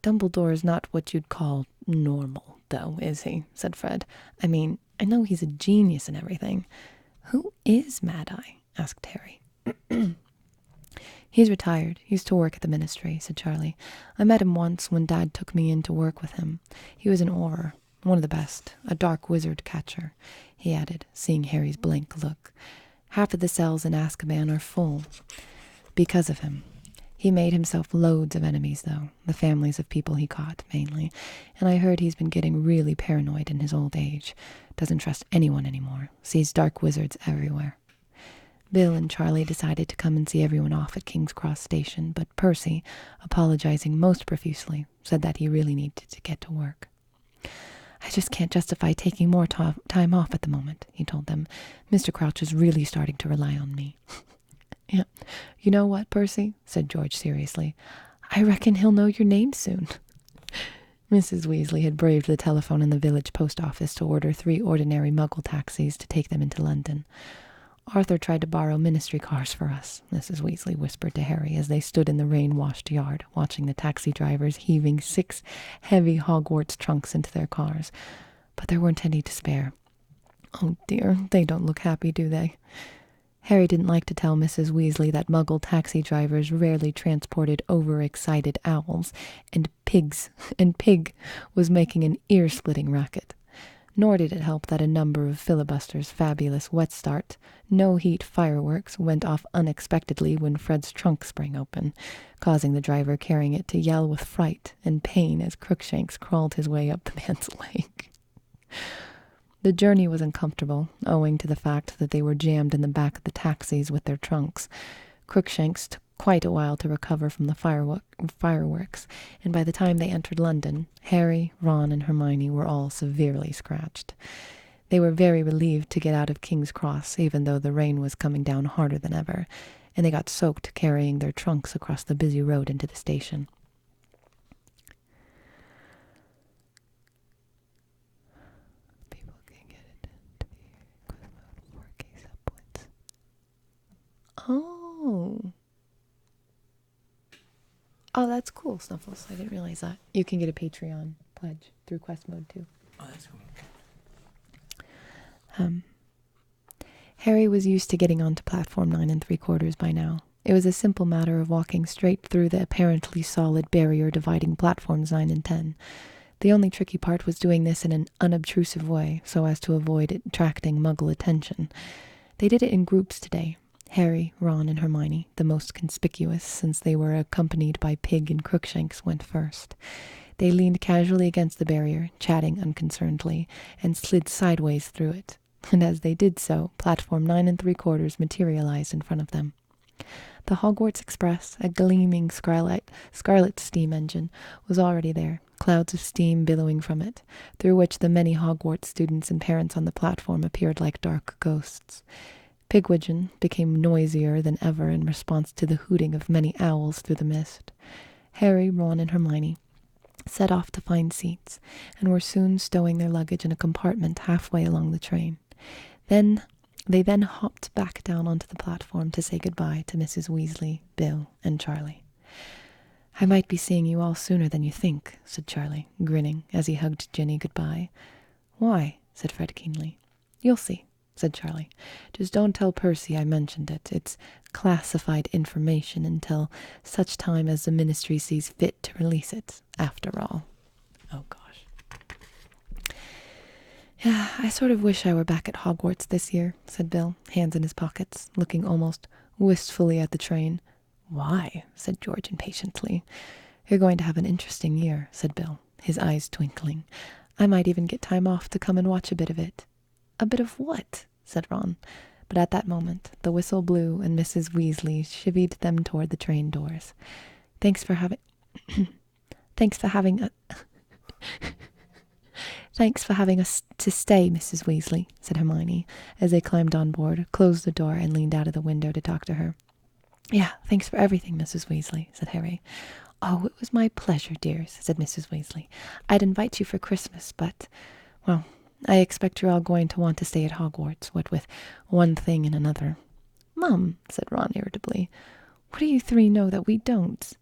"Dumbledore is not what you'd call normal, though, is he?" said Fred. "I mean, I know he's a genius and everything." "Who is Mad-Eye?" asked Harry. "He's retired. Used to work at the ministry," said Charlie. "I met him once when Dad took me in to work with him. He was an Auror, one of the best, a dark wizard catcher," he added, seeing Harry's blank look. "Half of the cells in Azkaban are full because of him. He made himself loads of enemies, though, the families of people he caught, mainly, and I heard he's been getting really paranoid in his old age. Doesn't trust anyone anymore. Sees dark wizards everywhere." Bill and Charlie decided to come and see everyone off at King's Cross Station, but Percy, apologizing most profusely, said that he really needed to get to work. "I just can't justify taking more time off at the moment," he told them. "Mr. Crouch is really starting to rely on me." "Yeah, you know what, Percy?" said George seriously. "I reckon he'll know your name soon." Mrs. Weasley had braved the telephone in the village post office to order 3 ordinary Muggle taxis to take them into London. "Arthur tried to borrow ministry cars for us," Mrs. Weasley whispered to Harry as they stood in the rain-washed yard, watching the taxi drivers heaving 6 heavy Hogwarts trunks into their cars. "But there weren't any to spare." "Oh dear, they don't look happy, do they?" Harry didn't like to tell Mrs. Weasley that Muggle taxi drivers rarely transported overexcited owls and pigs, and Pig was making an ear-splitting racket. Nor did it help that a number of Filibuster's fabulous wet start, no-heat fireworks went off unexpectedly when Fred's trunk sprang open, causing the driver carrying it to yell with fright and pain as Crookshanks crawled his way up the man's leg. The journey was uncomfortable, owing to the fact that they were jammed in the back of the taxis with their trunks. Crookshanks took quite a while to recover from the fireworks, and by the time they entered London, Harry, Ron, and Hermione were all severely scratched. They were very relieved to get out of King's Cross, even though the rain was coming down harder than ever, and they got soaked carrying their trunks across the busy road into the station. People can get it to the quiz mode 4K subpoints. Oh, that's cool, Snuffles. I didn't realize that. You can get a Patreon pledge through Quest Mode, too. Oh, that's cool. Harry was used to getting onto platform 9 3/4 by now. It was a simple matter of walking straight through the apparently solid barrier dividing platforms 9 and 10. The only tricky part was doing this in an unobtrusive way, so as to avoid attracting Muggle attention. They did it in groups today. Harry, Ron, and Hermione, the most conspicuous since they were accompanied by Pig and Crookshanks, went first. They leaned casually against the barrier, chatting unconcernedly, and slid sideways through it. And as they did so, platform 9 3/4 materialized in front of them. The Hogwarts Express, a gleaming scarlet steam engine, was already there, clouds of steam billowing from it, through which the many Hogwarts students and parents on the platform appeared like dark ghosts. Pigwidgeon became noisier than ever in response to the hooting of many owls through the mist. Harry, Ron, and Hermione set off to find seats, and were soon stowing their luggage in a compartment halfway along the train. They then hopped back down onto the platform to say goodbye to Mrs. Weasley, Bill, and Charlie. "I might be seeing you all sooner than you think," said Charlie, grinning as he hugged Ginny goodbye. "Why?" said Fred keenly. "You'll see," said Charlie. "Just don't tell Percy I mentioned it. It's classified information until such time as the ministry sees fit to release it, after all." Oh, gosh. Yeah, I sort of wish I were back at Hogwarts this year, said Bill, hands in his pockets, looking almost wistfully at the train. Why? Said George impatiently. You're going to have an interesting year, said Bill, his eyes twinkling. I might even get time off to come and watch a bit of it. A bit of what? Said Ron. But at that moment, the whistle blew and Mrs. Weasley chivied them toward the train doors. Thanks for having... Thanks for having us to stay, Mrs. Weasley, said Hermione, as they climbed on board, closed the door, and leaned out of the window to talk to her. Yeah, thanks for everything, Mrs. Weasley, said Harry. Oh, it was my pleasure, dears, said Mrs. Weasley. I'd invite you for Christmas, but, well, I expect you're all going to want to stay at Hogwarts, what with one thing and another. Mum, said Ron irritably, what do you three know that we don't?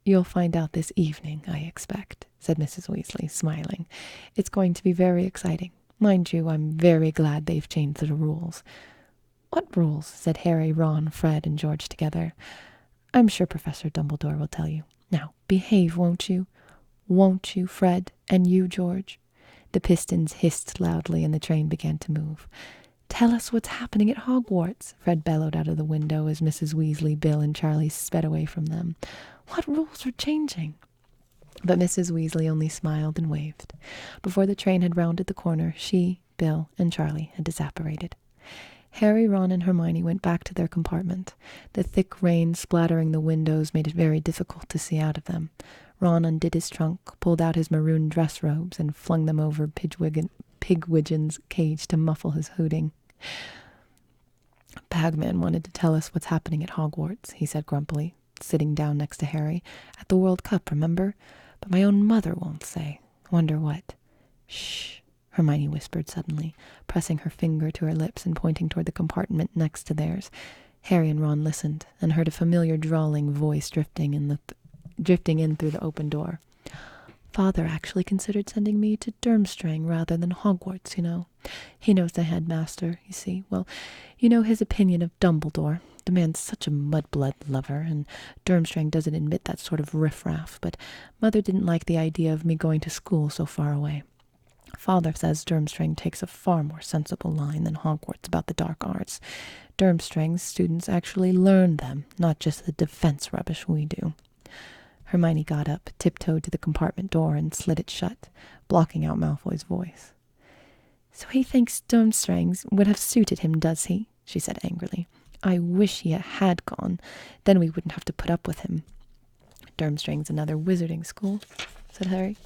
You'll find out this evening, I expect, said Mrs. Weasley, smiling. It's going to be very exciting. Mind you, I'm very glad they've changed the rules. What rules? Said Harry, Ron, Fred, and George together. I'm sure Professor Dumbledore will tell you. Now, behave, won't you? Won't you, Fred? And you, George? The pistons hissed loudly and the train began to move. Tell us what's happening at Hogwarts, Fred bellowed out of the window as Mrs. Weasley, Bill, and Charlie sped away from them. What rules are changing? But Mrs. Weasley only smiled and waved. Before the train had rounded the corner, she, Bill, and Charlie had disapparated. Harry, Ron, and Hermione went back to their compartment. The thick rain splattering the windows made it very difficult to see out of them. Ron undid his trunk, pulled out his maroon dress robes, and flung them over Pigwidgeon's cage to muffle his hooting. Bagman wanted to tell us what's happening at Hogwarts, he said grumpily, sitting down next to Harry. At the World Cup, remember? But my own mother won't say. Wonder what? Shh, Hermione whispered suddenly, pressing her finger to her lips and pointing toward the compartment next to theirs. Harry and Ron listened and heard a familiar drawling voice drifting in through the open door. Father actually considered sending me to Durmstrang rather than Hogwarts, you know. He knows the headmaster, you see. Well, you know his opinion of Dumbledore. The man's such a mudblood lover, and Durmstrang doesn't admit that sort of riffraff, but Mother didn't like the idea of me going to school so far away. Father says Durmstrang takes a far more sensible line than Hogwarts about the dark arts. Durmstrang's students actually learn them, not just the defense rubbish we do. Hermione got up, tiptoed to the compartment door, and slid it shut, blocking out Malfoy's voice. So he thinks Durmstrang's would have suited him, does he? She said angrily. I wish he had gone. Then we wouldn't have to put up with him. Durmstrang's another wizarding school, said Harry.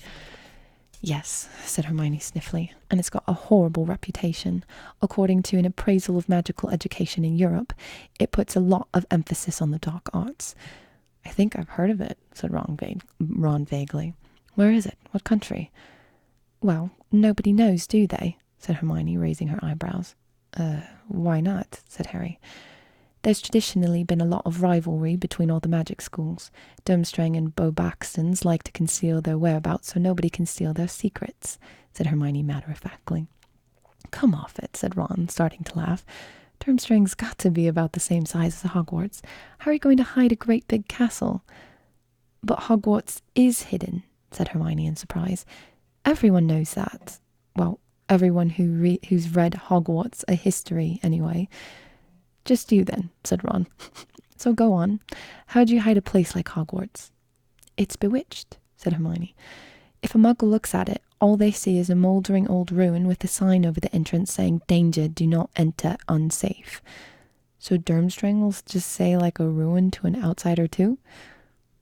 Yes, said Hermione sniffly, and it's got a horrible reputation. According to an appraisal of magical education in Europe, it puts a lot of emphasis on the dark arts. I think I've heard of it, said Ron vaguely. Where is it? What country? Well, nobody knows, do they? Said Hermione, raising her eyebrows. Why not? Said Harry. There's traditionally been a lot of rivalry between all the magic schools. Durmstrang and Beauxbatons like to conceal their whereabouts so nobody can steal their secrets, said Hermione matter-of-factly. Come off it, said Ron, starting to laugh. Durmstrang's got to be about the same size as Hogwarts. How are you going to hide a great big castle? But Hogwarts is hidden, said Hermione in surprise. Everyone knows that. Well, everyone who's read Hogwarts, a history, anyway. Just you then, said Ron. So go on. How'd you hide a place like Hogwarts? It's bewitched, said Hermione. If a muggle looks at it, all they see is a mouldering old ruin with a sign over the entrance saying, Danger, do not enter, unsafe. So Durmstrang will just say like a ruin to an outsider too?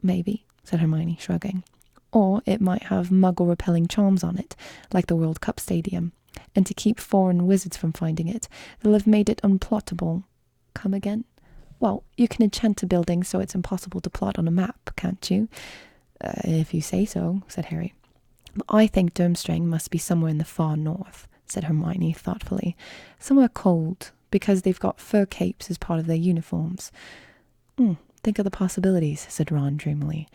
Maybe, said Hermione, shrugging. Or it might have muggle-repelling charms on it, like the World Cup Stadium. And to keep foreign wizards from finding it, they'll have made it unplottable. Come again? Well, you can enchant a building so it's impossible to plot on a map, can't you? If you say so, said Harry. I think Durmstrang must be somewhere in the far north, said Hermione thoughtfully. Somewhere cold, because they've got fur capes as part of their uniforms. Think of the possibilities, said Ron dreamily.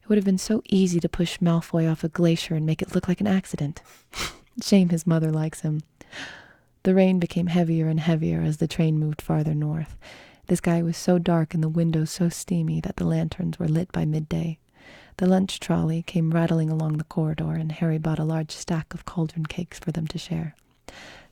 It would have been so easy to push Malfoy off a glacier and make it look like an accident. Shame his mother likes him. The rain became heavier and heavier as the train moved farther north. The sky was so dark and the windows so steamy that the lanterns were lit by midday. The lunch trolley came rattling along the corridor, and Harry bought a large stack of cauldron cakes for them to share.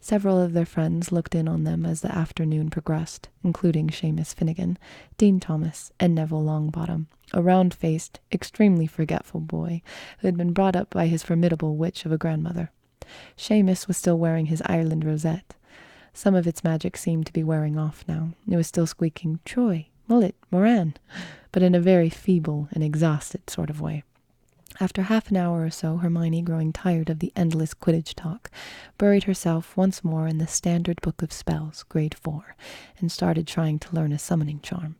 Several of their friends looked in on them as the afternoon progressed, including Seamus Finnegan, Dean Thomas, and Neville Longbottom, a round-faced, extremely forgetful boy who had been brought up by his formidable witch of a grandmother. Seamus was still wearing his Ireland rosette. Some of its magic seemed to be wearing off now. It was still squeaking, Troy, Mullet, Moran, but in a very feeble and exhausted sort of way. After half an hour or so, Hermione, growing tired of the endless Quidditch talk, buried herself once more in the Standard Book of Spells, Grade 4, and started trying to learn a summoning charm.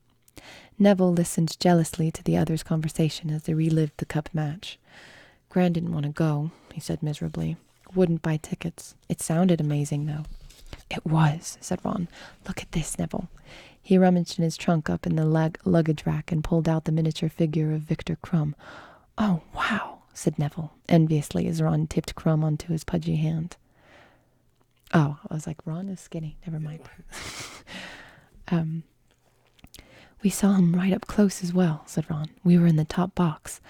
Neville listened jealously to the others' conversation as they relived the cup match. Gran didn't want to go, he said miserably. Wouldn't buy tickets. It sounded amazing, though. It was, said Ron. Look at this, Neville. He rummaged in his trunk up in the luggage rack and pulled out the miniature figure of Victor Crumb. Oh, wow, said Neville, enviously, as Ron tipped Crumb onto his pudgy hand. Oh, I was like, Ron is skinny. Never mind. We saw him right up close as well, said Ron. We were in the top box.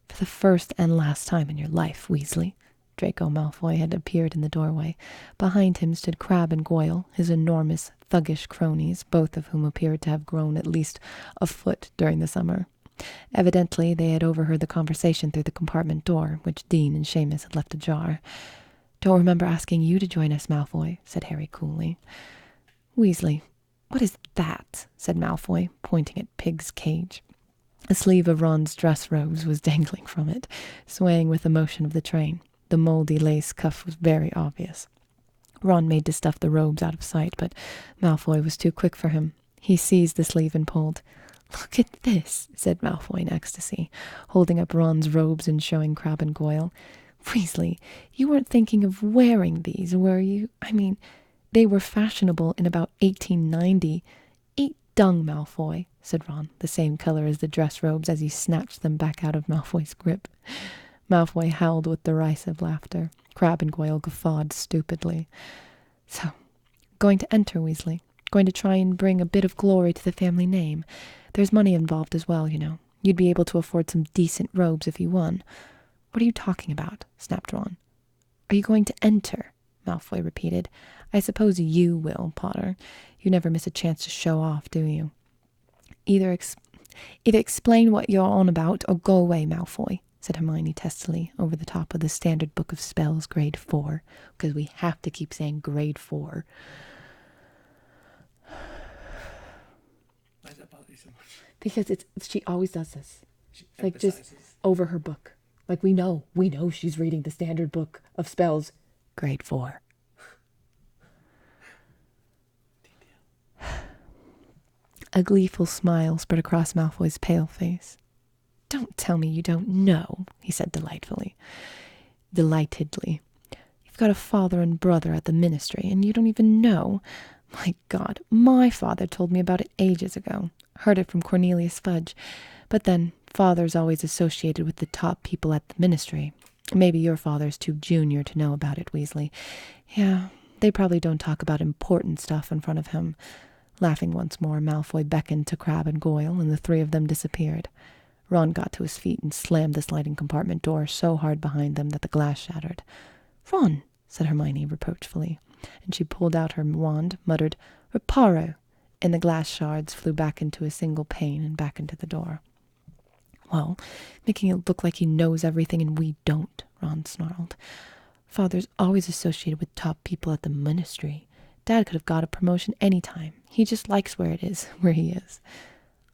For the first and last time in your life, Weasley. Draco Malfoy had appeared in the doorway. Behind him stood Crabbe and Goyle, his enormous, thuggish cronies, both of whom appeared to have grown at least a foot during the summer. Evidently, they had overheard the conversation through the compartment door, which Dean and Seamus had left ajar. Don't remember asking you to join us, Malfoy, said Harry coolly. Weasley, what is that? Said Malfoy, pointing at Pig's cage. A sleeve of Ron's dress robes was dangling from it, swaying with the motion of the train. The mouldy lace cuff was very obvious. Ron made to stuff the robes out of sight, but Malfoy was too quick for him. He seized the sleeve and pulled. Look at this, said Malfoy in ecstasy, holding up Ron's robes and showing Crabbe and Goyle. Weasley, you weren't thinking of wearing these, were you? I mean, they were fashionable in about 1890. Eat dung, Malfoy, said Ron, the same color as the dress robes, as he snatched them back out of Malfoy's grip. Malfoy howled with derisive laughter. Crabbe and Goyle guffawed stupidly. So, going to enter, Weasley. Going to try and bring a bit of glory to the family name. There's money involved as well, you know. You'd be able to afford some decent robes if you won. What are you talking about? Snapped Ron. Are you going to enter? Malfoy repeated. I suppose you will, Potter. You never miss a chance to show off, do you? Either explain what you're on about or go away, Malfoy, said Hermione testily over the top of the Standard Book of Spells, Grade 4, because we have to keep saying Grade 4. Why does that bother you so much? Because she always does this. She Like, just over her book. Like, we know she's reading the Standard Book of Spells, Grade 4. A gleeful smile spread across Malfoy's pale face. Don't tell me you don't know, he said delightedly. You've got a father and brother at the ministry, and you don't even know. My God, my father told me about it ages ago. Heard it from Cornelius Fudge. But then, father's always associated with the top people at the ministry. Maybe your father's too junior to know about it, Weasley. Yeah, they probably don't talk about important stuff in front of him. Laughing once more, Malfoy beckoned to Crabbe and Goyle, and the three of them disappeared. Ron got to his feet and slammed the sliding compartment door so hard behind them that the glass shattered. Ron, said Hermione reproachfully, and she pulled out her wand, muttered, Reparo, and the glass shards flew back into a single pane and back into the door. Well, making it look like he knows everything and we don't, Ron snarled. Father's always associated with top people at the ministry. Dad could have got a promotion any time. He just likes where he is.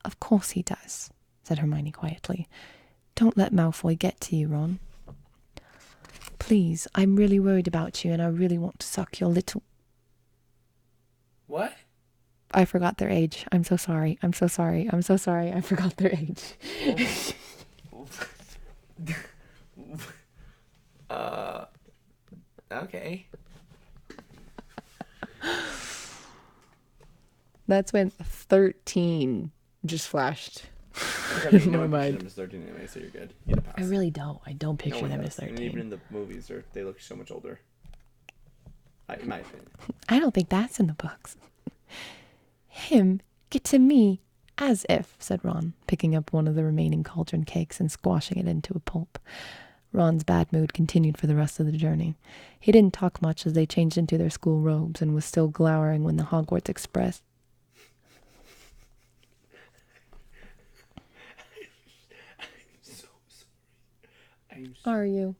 Of course he does, said Hermione quietly. Don't let Malfoy get to you, Ron. Please, I'm really worried about you and I really want to suck your little... What? I forgot their age. I'm so sorry. I forgot their age. Okay. That's when 13 just flashed. I mean, no one pictured them as 13 anyway, so you're good. You pass. I really don't. I don't picture them as does. 13. And even in the movies, they look so much older. In my opinion. I don't think that's in the books. Him get to me As if, said Ron, picking up one of the remaining cauldron cakes and squashing it into a pulp. Ron's bad mood continued for the rest of the journey. He didn't talk much as they changed into their school robes and was still glowering when the Hogwarts Express... Are you?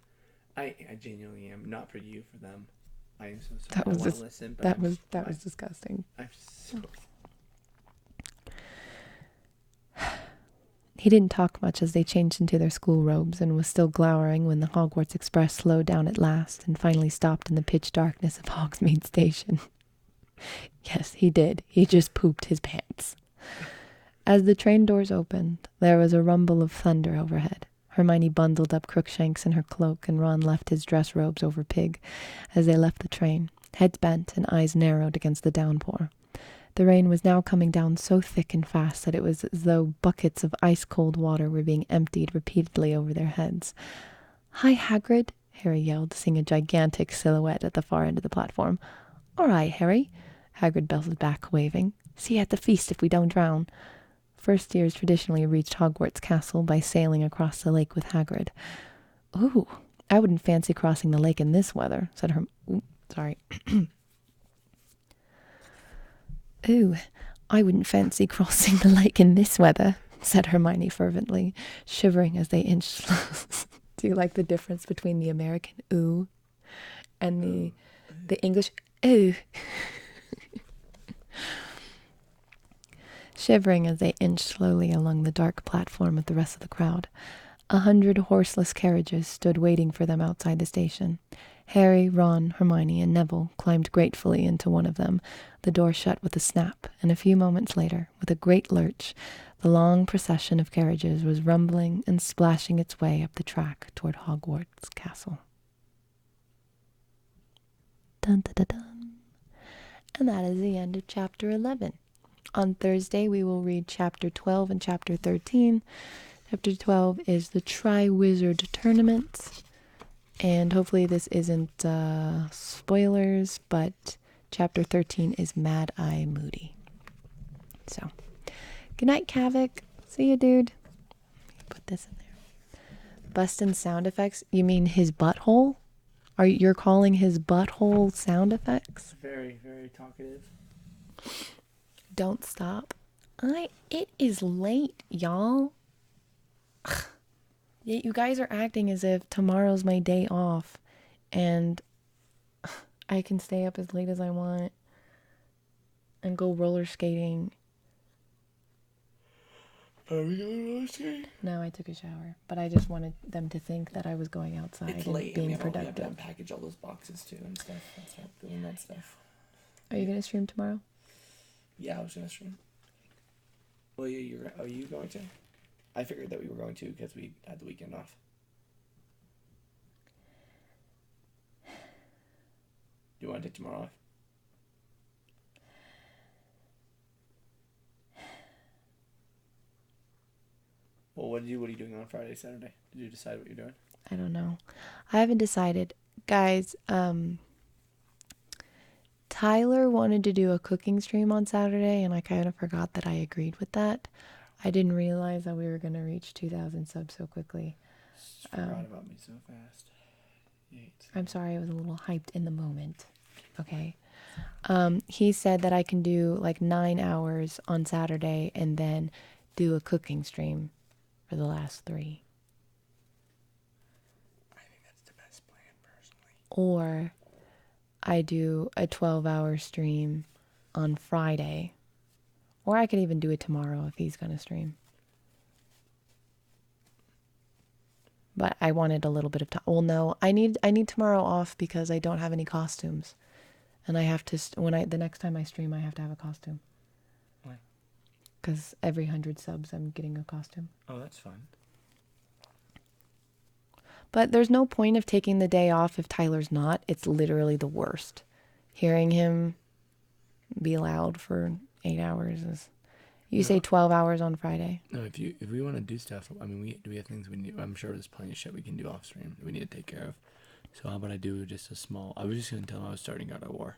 I genuinely am. Not for you, for them. I am so sorry. That was I want to listen, but that was disgusting. I'm so... He didn't talk much as they changed into their school robes and was still glowering when the Hogwarts Express slowed down at last and finally stopped in the pitch darkness of Hogsmeade Station. Yes, he did. He just pooped his pants. As the train doors opened, there was a rumble of thunder overhead. Hermione bundled up Crookshanks in her cloak, and Ron left his dress robes over Pig as they left the train, heads bent and eyes narrowed against the downpour. The rain was now coming down so thick and fast that it was as though buckets of ice-cold water were being emptied repeatedly over their heads. "Hi, Hagrid," Harry yelled, seeing a gigantic silhouette at the far end of the platform. "All right, Harry," Hagrid belted back, waving. "See you at the feast if we don't drown." First years traditionally reached Hogwarts Castle by sailing across the lake with Hagrid. "Ooh, I wouldn't fancy crossing the lake in this weather," said "Ooh, I wouldn't fancy crossing the lake in this weather," said Hermione fervently, shivering as they inched. Do you like the difference between the American ooh and the English ooh? Shivering as they inched slowly along the dark platform with the rest of the crowd. 100 horseless carriages stood waiting for them outside the station. Harry, Ron, Hermione, and Neville climbed gratefully into one of them, the door shut with a snap, and a few moments later, with a great lurch, the long procession of carriages was rumbling and splashing its way up the track toward Hogwarts Castle. Dun, dun, dun, dun. And that is the end of Chapter 11. On Thursday, we will read Chapter 12 and Chapter 13. Chapter 12 is the Triwizard Tournament. And hopefully this isn't spoilers, but Chapter 13 is Mad Eye Moody. So, good night, Kavik. See you, dude. Put this in there. Bustin' sound effects? You mean his butthole? You're calling his butthole sound effects? Very, very talkative. Don't stop. It is late, y'all. You guys are acting as if tomorrow's my day off and I can stay up as late as I want and go roller skating. Are we going roller skating? No, I took a shower, but I just wanted them to think that I was going outside It's and late, being and we have to productive. unpackage all those boxes too and stuff. And start doing that stuff. Are you going to stream tomorrow? Yeah, I was going to stream. Well, are you going to? I figured that we were going to because we had the weekend off. Do you want to take tomorrow off? Well, what are you doing on Friday, Saturday? Did you decide what you're doing? I don't know. I haven't decided. Guys, Tyler wanted to do a cooking stream on Saturday, and I kind of forgot that I agreed with that. I didn't realize that we were going to reach 2,000 subs so quickly. Forgot about me so fast. I'm sorry, I was a little hyped in the moment. Okay. He said that I can do like 9 hours on Saturday and then do a cooking stream for the last 3. I think that's the best plan, personally. Or I do a 12-hour stream on Friday. Or I could even do it tomorrow if he's going to stream. But I wanted a little bit of time. Well, no, I need tomorrow off because I don't have any costumes. And I have to, the next time I stream, I have to have a costume. Why? Because every 100 subs, I'm getting a costume. Oh, that's fun. But there's no point of taking the day off if Tyler's not. It's literally the worst. Hearing him be loud for 8 hours is... You say 12 hours on Friday. No, if we want to do stuff, I mean, we have things we need. I'm sure there's plenty of shit we can do off stream that we need to take care of. So how about I do just a small... I was just going to tell him I was starting God of War.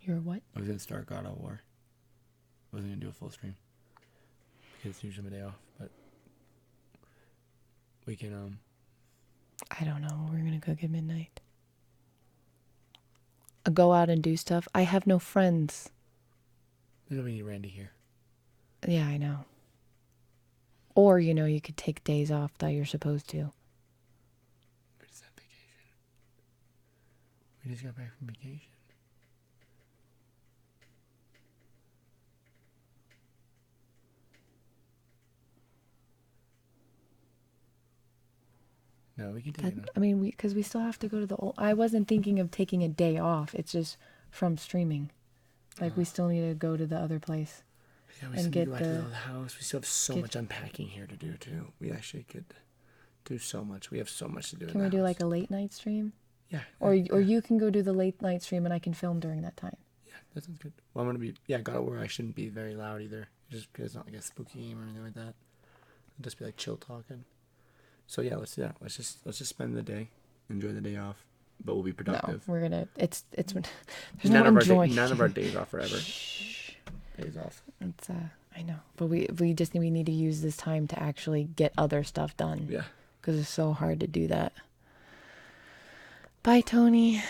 You're what? I was going to start God of War. I wasn't going to do a full stream. kids use them a day off, but we can I don't know. We're gonna cook at midnight. Go out and do stuff. I have no friends. we don't need Randy here. Yeah, I know. Or, you could take days off that you're supposed to. What is that vacation? We just got back from vacation. No, we can take it. I mean, because we still have to go to the old. I wasn't thinking of taking a day off. It's just from streaming. Like, we still need to go to the other place. Yeah, we and still get need to go back the- to the house. We still have so much unpacking here to do too. We actually could do so much. We have so much to do. Can we do like a late night stream? Yeah. Or yeah. you can go do the late night stream and I can film during that time. Yeah, that sounds good. Well, I'm gonna be God of War. I shouldn't be very loud either, just because it's not like a spooky game or anything like that. It'll just be like chill talking. So yeah, let's do that. Let's just spend the day, enjoy the day off, but we'll be productive. No, we're gonna. It's. There's none no of enjoy. none of our days off forever. Days off. It's I know, but we need to use this time to actually get other stuff done. Yeah. Because it's so hard to do that. Bye, Tony.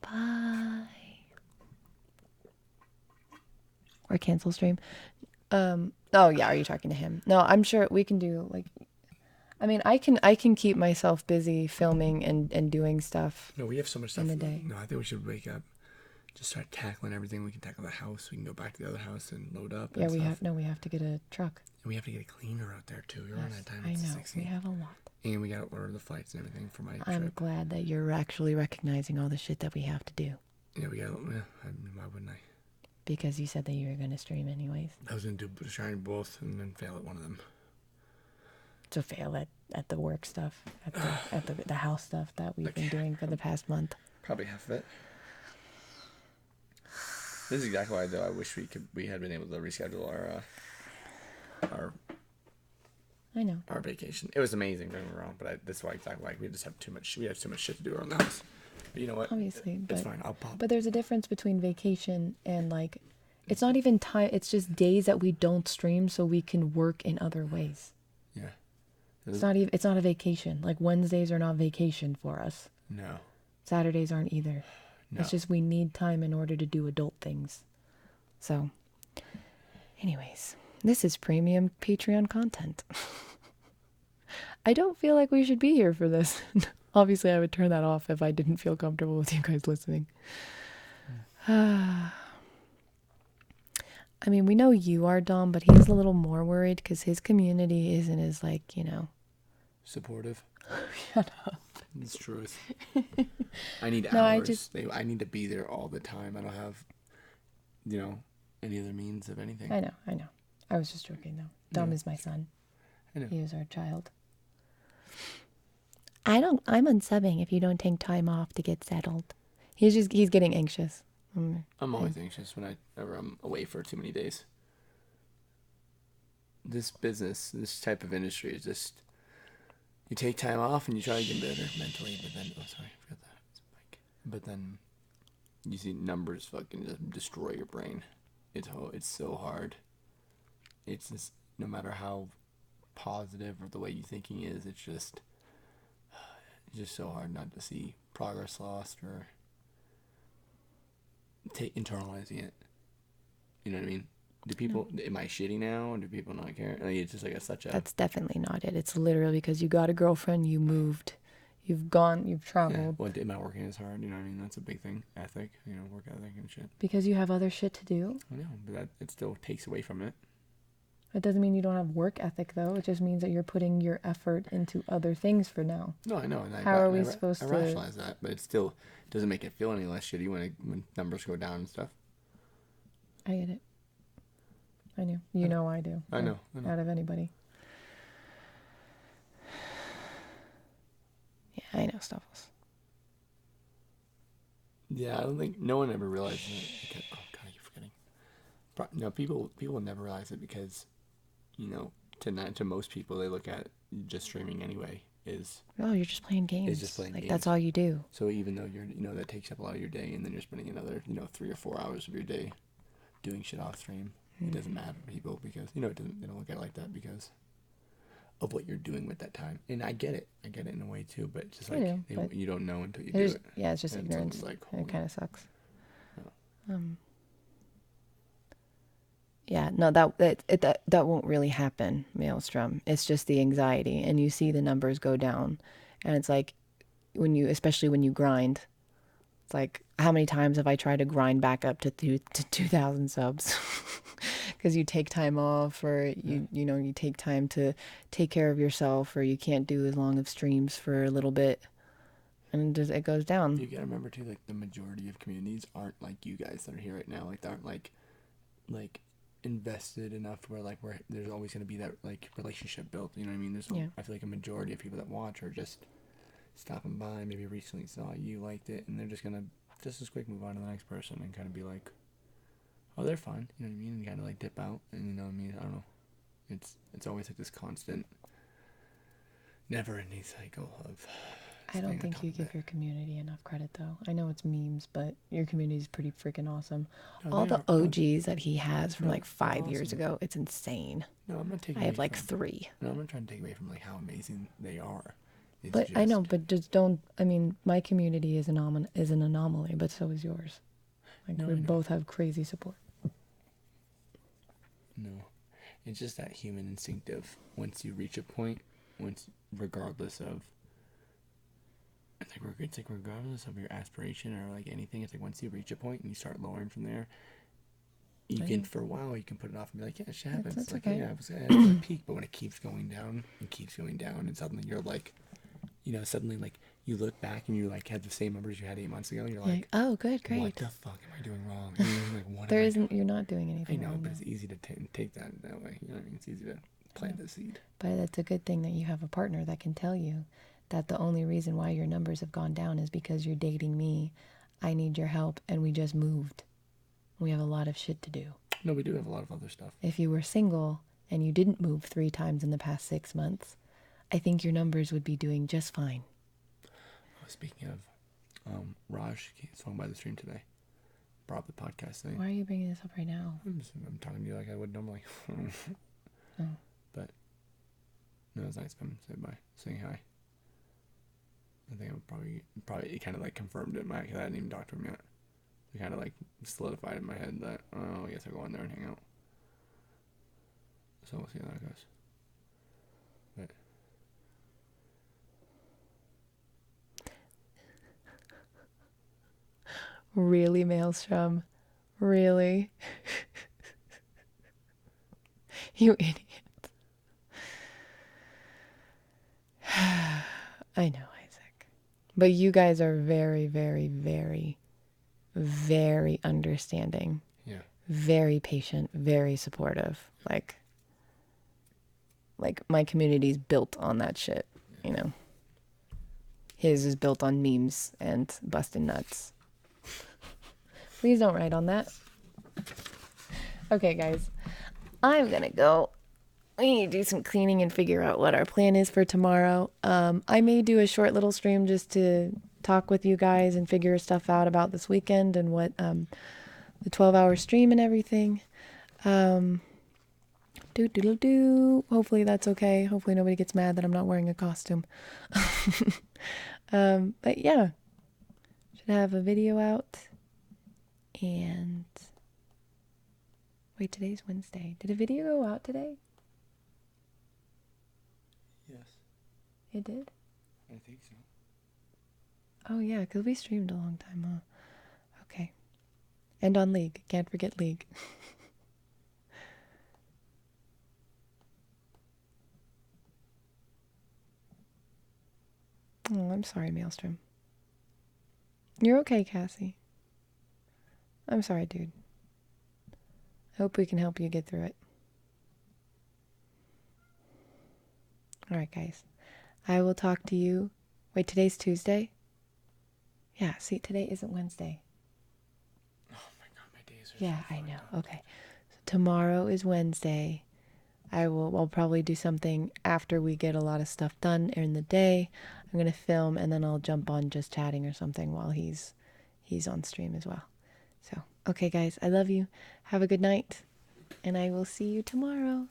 Bye. Or cancel stream. Oh yeah, are you talking to him? No, I'm sure we can do like. I mean, I can keep myself busy filming and doing stuff. No, we have so much stuff in the day. No, I think we should wake up, just start tackling everything. We can tackle the house. We can go back to the other house and load up. Yeah, and we stuff. we have to get a truck. And we have to get a cleaner out there too. You're on that time. I It's know. 16. We have a lot. And we gotta order the flights and everything for my I'm trip. glad that you're actually recognizing all the shit that we have to do. Yeah, we gotta. Yeah, why wouldn't I? Because you said that you were going to stream anyways. I was gonna try both and then fail at one of them. To fail at the work stuff, at the house stuff that we've been doing for the past month. Probably half of it. This is exactly why, though. I wish we had been able to reschedule I know. our vacation. It was amazing, don't get me wrong, but that's why exactly why we just have too much. We have too much shit to do around the house. But you know what? Obviously, it's fine. I'll pop. But there's a difference between vacation and like, it's not even time. It's just days that we don't stream so we can work in other ways. Yeah. It's not even. It's not a vacation. Like Wednesdays are not vacation for us. No. Saturdays aren't either. No. It's just we need time in order to do adult things. So, anyways, this is premium Patreon content. I don't feel like we should be here for this. Obviously, I would turn that off if I didn't feel comfortable with you guys listening. I mean, we know you are, Dom, but he's a little more worried because his community isn't as, like, supportive. Shut up. It's truth. I need No, hours. I need to be there all the time. I don't have, any other means of anything. I know. I was just joking, though. Dom is my son. I know. He is our child. I'm unsubbing if you don't take time off to get settled. He's getting anxious. I'm always anxious whenever I'm away for too many days. This business, this type of industry is just, you take time off and you try to get better mentally, but then, I forgot that. It's a mic. But then you see numbers fucking just destroy your brain. It's so hard. It's just, no matter how positive or the way you're thinking is, it's just so hard not to see progress lost or internalizing it. You know what I mean? Do people, am I shitty now? Do people not care? Like, it's just like such a... That's definitely not it. It's literally because you got a girlfriend, you moved, you've traveled. Yeah. Well, am I working as hard? You know what I mean? That's a big thing. Ethic, work ethic and shit. Because you have other shit to do? I know, but it still takes away from it. It doesn't mean you don't have work ethic, though. It just means that you're putting your effort into other things for now. No, I know. And How are we supposed to... I rationalize that, but it still doesn't make it feel any less shitty when numbers go down and stuff. I get it. I know. You know I do. I know. Out of anybody. Yeah, I know, Stuffles. Yeah, I don't think... No one ever realizes it. Because, oh, God, you're forgetting. No, people will never realize it because... to most people, they look at just streaming anyway you're just playing games. Is just playing games. That's all you do. So even though that takes up a lot of your day, and then you're spending another, 3 or 4 hours of your day doing shit off stream. it doesn't matter to people because they don't look at it like that because of what you're doing with that time. And I get it in a way too, but it's just like you don't know until you do it. Yeah, it's just and ignorance. Like, it kind of sucks. Yeah. Yeah, no, that won't really happen, Maelstrom. It's just the anxiety, and you see the numbers go down, and it's like especially when you grind, it's like how many times have I tried to grind back up to 2,000 subs? Because you take time off, or you take time to take care of yourself, or you can't do as long of streams for a little bit, and it goes down. You gotta remember too, like the majority of communities aren't like you guys that are here right now. Like they aren't like invested enough where there's always going to be that like relationship built, you know what I mean? I feel like a majority of people that watch are just stopping by, maybe recently saw you liked it, and they're just gonna just as quick move on to the next person and kind of be like, oh, they're fine, you know what I mean, and kind of like dip out, and you know what I mean, I don't know, it's always like this constant never ending cycle of I don't think you give your community enough credit, though. I know it's memes, but your community is pretty freaking awesome. All the OGs that he has from like 5 years ago, it's insane. No, I'm not taking. I have like 3. No, I'm not trying to take away from like how amazing they are. But I know, but just don't. I mean, my community is an anomaly, but so is yours. Like we both have crazy support. No, it's just that human instinctive. Once you reach a point, regardless of. It's like regardless of your aspiration or like anything, it's like once you reach a point and you start lowering from there, you can for a while you can put it off and be like, yeah, shit happens. It's like, okay. Yeah, it was at a peak, but when it keeps going down and suddenly you're like, suddenly like you look back and you like had the same numbers you had 8 months ago, and you're like, oh, good, great. What the fuck am I doing wrong? And you're like, you're not doing anything. I know, wrong, but it's easy to take that way. You know what I mean? It's easy to plant the seed. But it's a good thing that you have a partner that can tell you that the only reason why your numbers have gone down is because you're dating me. I need your help, and we just moved. We have a lot of shit to do. No, we do have a lot of other stuff. If you were single and you didn't move 3 times in the past 6 months, I think your numbers would be doing just fine. Speaking of, Raj swung by the stream today. Brought up the podcast thing. Why are you bringing this up right now? I'm talking to you like I would normally. Oh. But no, it was nice coming to say bye, saying hi. I think I would probably it kind of like confirmed it in my head, because I hadn't even talked to him yet. It kind of like solidified in my head that, I guess I'll go in there and hang out. So we'll see how that goes. But really, Maelstrom? Really? You idiot. I know, Isaac. But you guys are very, very, very, very understanding. Yeah. Very patient, very supportive. Like my community's built on that shit, you know. His is built on memes and busting nuts. Please don't write on that. Okay, guys. I'm gonna go. We need to do some cleaning and figure out what our plan is for tomorrow. I may do a short little stream just to talk with you guys and figure stuff out about this weekend and what the 12-hour stream and everything. Hopefully that's okay. Hopefully nobody gets mad that I'm not wearing a costume. But yeah, should have a video out. And wait, today's Wednesday. Did a video go out today? yes, It did? I think so. Oh yeah, because we streamed a long time, huh? Okay. And on League. Can't forget League. Oh, I'm sorry, Maelstrom. You're okay, Cassie. I'm sorry, dude. I hope we can help you get through it. Alright, guys. I will talk to you. Wait, today's Tuesday? Yeah, see, today isn't Wednesday. Oh my god, my days are Yeah, so I know. up. Okay. So tomorrow is Wednesday. I'll probably do something after we get a lot of stuff done in the day. I'm going to film and then I'll jump on just chatting or something while he's on stream as well. So, okay guys, I love you. Have a good night. And I will see you tomorrow.